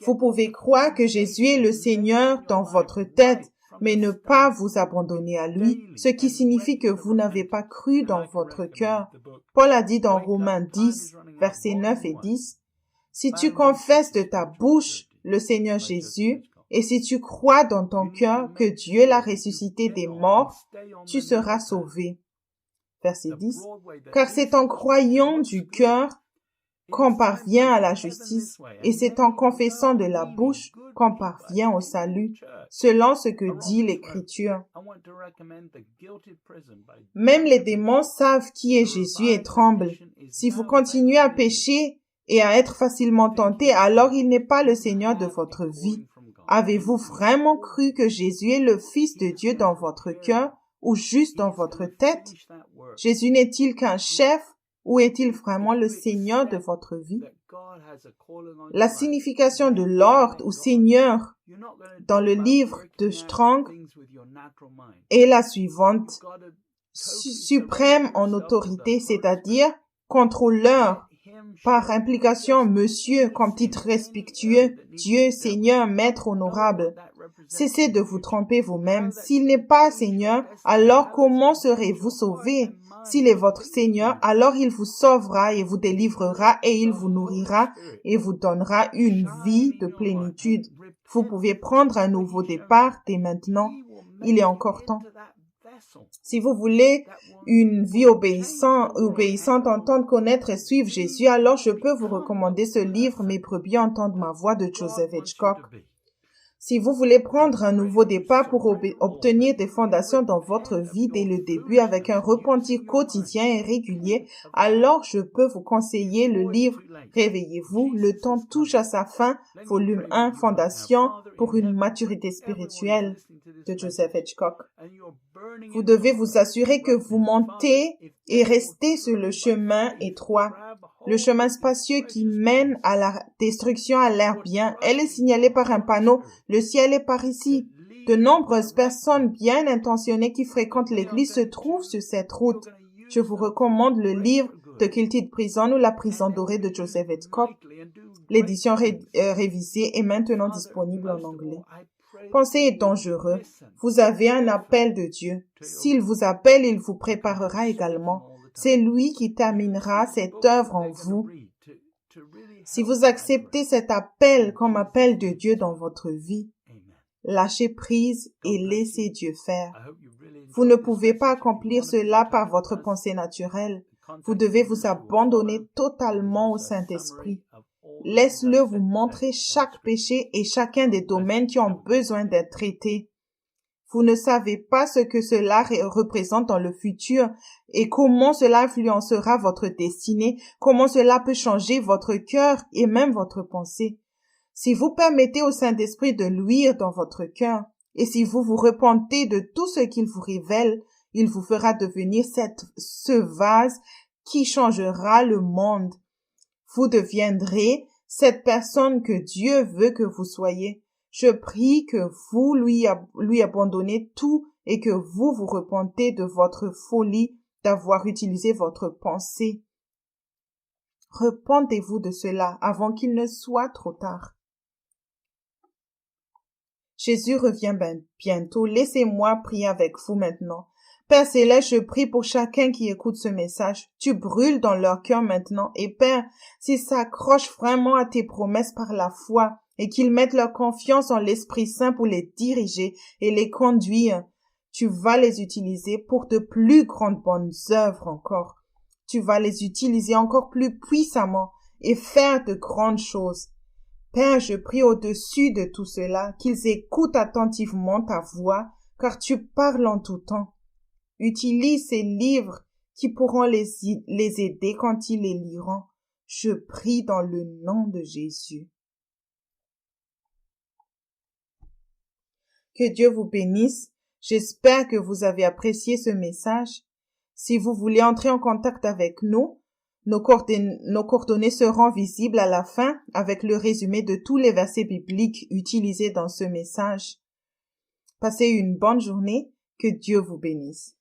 Vous pouvez croire que Jésus est le Seigneur dans votre tête. mais ne pas vous abandonner à lui, ce qui signifie que vous n'avez pas cru dans votre cœur. Paul a dit dans Romains 10, versets 9 et 10, « Si tu confesses de ta bouche le Seigneur Jésus, et si tu crois dans ton cœur que Dieu l'a ressuscité des morts, tu seras sauvé. » Verset 10. « Car c'est en croyant du cœur qu'on parvient à la justice, et c'est en confessant de la bouche qu'on parvient au salut, selon ce que dit l'Écriture. » Même les démons savent qui est Jésus et tremblent. Si vous continuez à pécher et à être facilement tentés, alors il n'est pas le Seigneur de votre vie. Avez-vous vraiment cru que Jésus est le Fils de Dieu dans votre cœur ou juste dans votre tête? Jésus n'est-il qu'un chef ou est-il vraiment le Seigneur de votre vie? La signification de Lord ou Seigneur dans le livre de Strong est la suivante. Suprême en autorité, c'est-à-dire contrôleur. Par implication, monsieur, comme titre respectueux, Dieu, Seigneur, Maître honorable. Cessez de vous tromper vous-même. S'il n'est pas Seigneur, alors comment serez-vous sauvés? S'il est votre Seigneur, alors il vous sauvera et vous délivrera et il vous nourrira et vous donnera une vie de plénitude. Vous pouvez prendre un nouveau départ dès maintenant. Il est encore temps. Si vous voulez une vie obéissante, entendre, connaître et suivre Jésus, alors je peux vous recommander ce livre, Mes brebis entendent ma voix de Joseph Hitchcock. Si vous voulez prendre un nouveau départ pour obtenir des fondations dans votre vie dès le début avec un repentir quotidien et régulier, alors je peux vous conseiller le livre Réveillez-vous, le temps touche à sa fin, volume 1, Fondation pour une maturité spirituelle de Joseph Hitchcock. Vous devez vous assurer que vous montez et restez sur le chemin étroit. Le chemin spacieux qui mène à la destruction a l'air bien. Elle est signalée par un panneau. Le ciel est par ici. De nombreuses personnes bien intentionnées qui fréquentent l'église se trouvent sur cette route. Je vous recommande le livre The Kilted Prison ou La prison dorée de Joseph Hitchcock. L'édition révisée est maintenant disponible en anglais. Pensez est dangereux. Vous avez un appel de Dieu. S'il vous appelle, il vous préparera également. C'est lui qui terminera cette œuvre en vous. Si vous acceptez cet appel comme appel de Dieu dans votre vie, lâchez prise et laissez Dieu faire. Vous ne pouvez pas accomplir cela par votre pensée naturelle. Vous devez vous abandonner totalement au Saint-Esprit. Laisse-le vous montrer chaque péché et chacun des domaines qui ont besoin d'être traités. Vous ne savez pas ce que cela représente dans le futur et comment cela influencera votre destinée, comment cela peut changer votre cœur et même votre pensée. Si vous permettez au Saint-Esprit de luire dans votre cœur et si vous vous repentez de tout ce qu'il vous révèle, il vous fera devenir ce vase qui changera le monde. Vous deviendrez cette personne que Dieu veut que vous soyez. Je prie que vous lui abandonnez tout et que vous vous repentez de votre folie d'avoir utilisé votre pensée. Repentez-vous de cela avant qu'il ne soit trop tard. Jésus revient bientôt. Laissez-moi prier avec vous maintenant. Père Céleste, je prie pour chacun qui écoute ce message. Tu brûles dans leur cœur maintenant. Et Père, s'ils s'accrochent vraiment à tes promesses par la foi et qu'ils mettent leur confiance en l'Esprit Saint pour les diriger et les conduire, tu vas les utiliser pour de plus grandes bonnes œuvres encore. Tu vas les utiliser encore plus puissamment et faire de grandes choses. Père, je prie au-dessus de tout cela qu'ils écoutent attentivement ta voix, car tu parles en tout temps. Utilise ces livres qui pourront les aider quand ils les liront. Je prie dans le nom de Jésus. Que Dieu vous bénisse. J'espère que vous avez apprécié ce message. Si vous voulez entrer en contact avec nous, nos coordonnées seront visibles à la fin avec le résumé de tous les versets bibliques utilisés dans ce message. Passez une bonne journée. Que Dieu vous bénisse.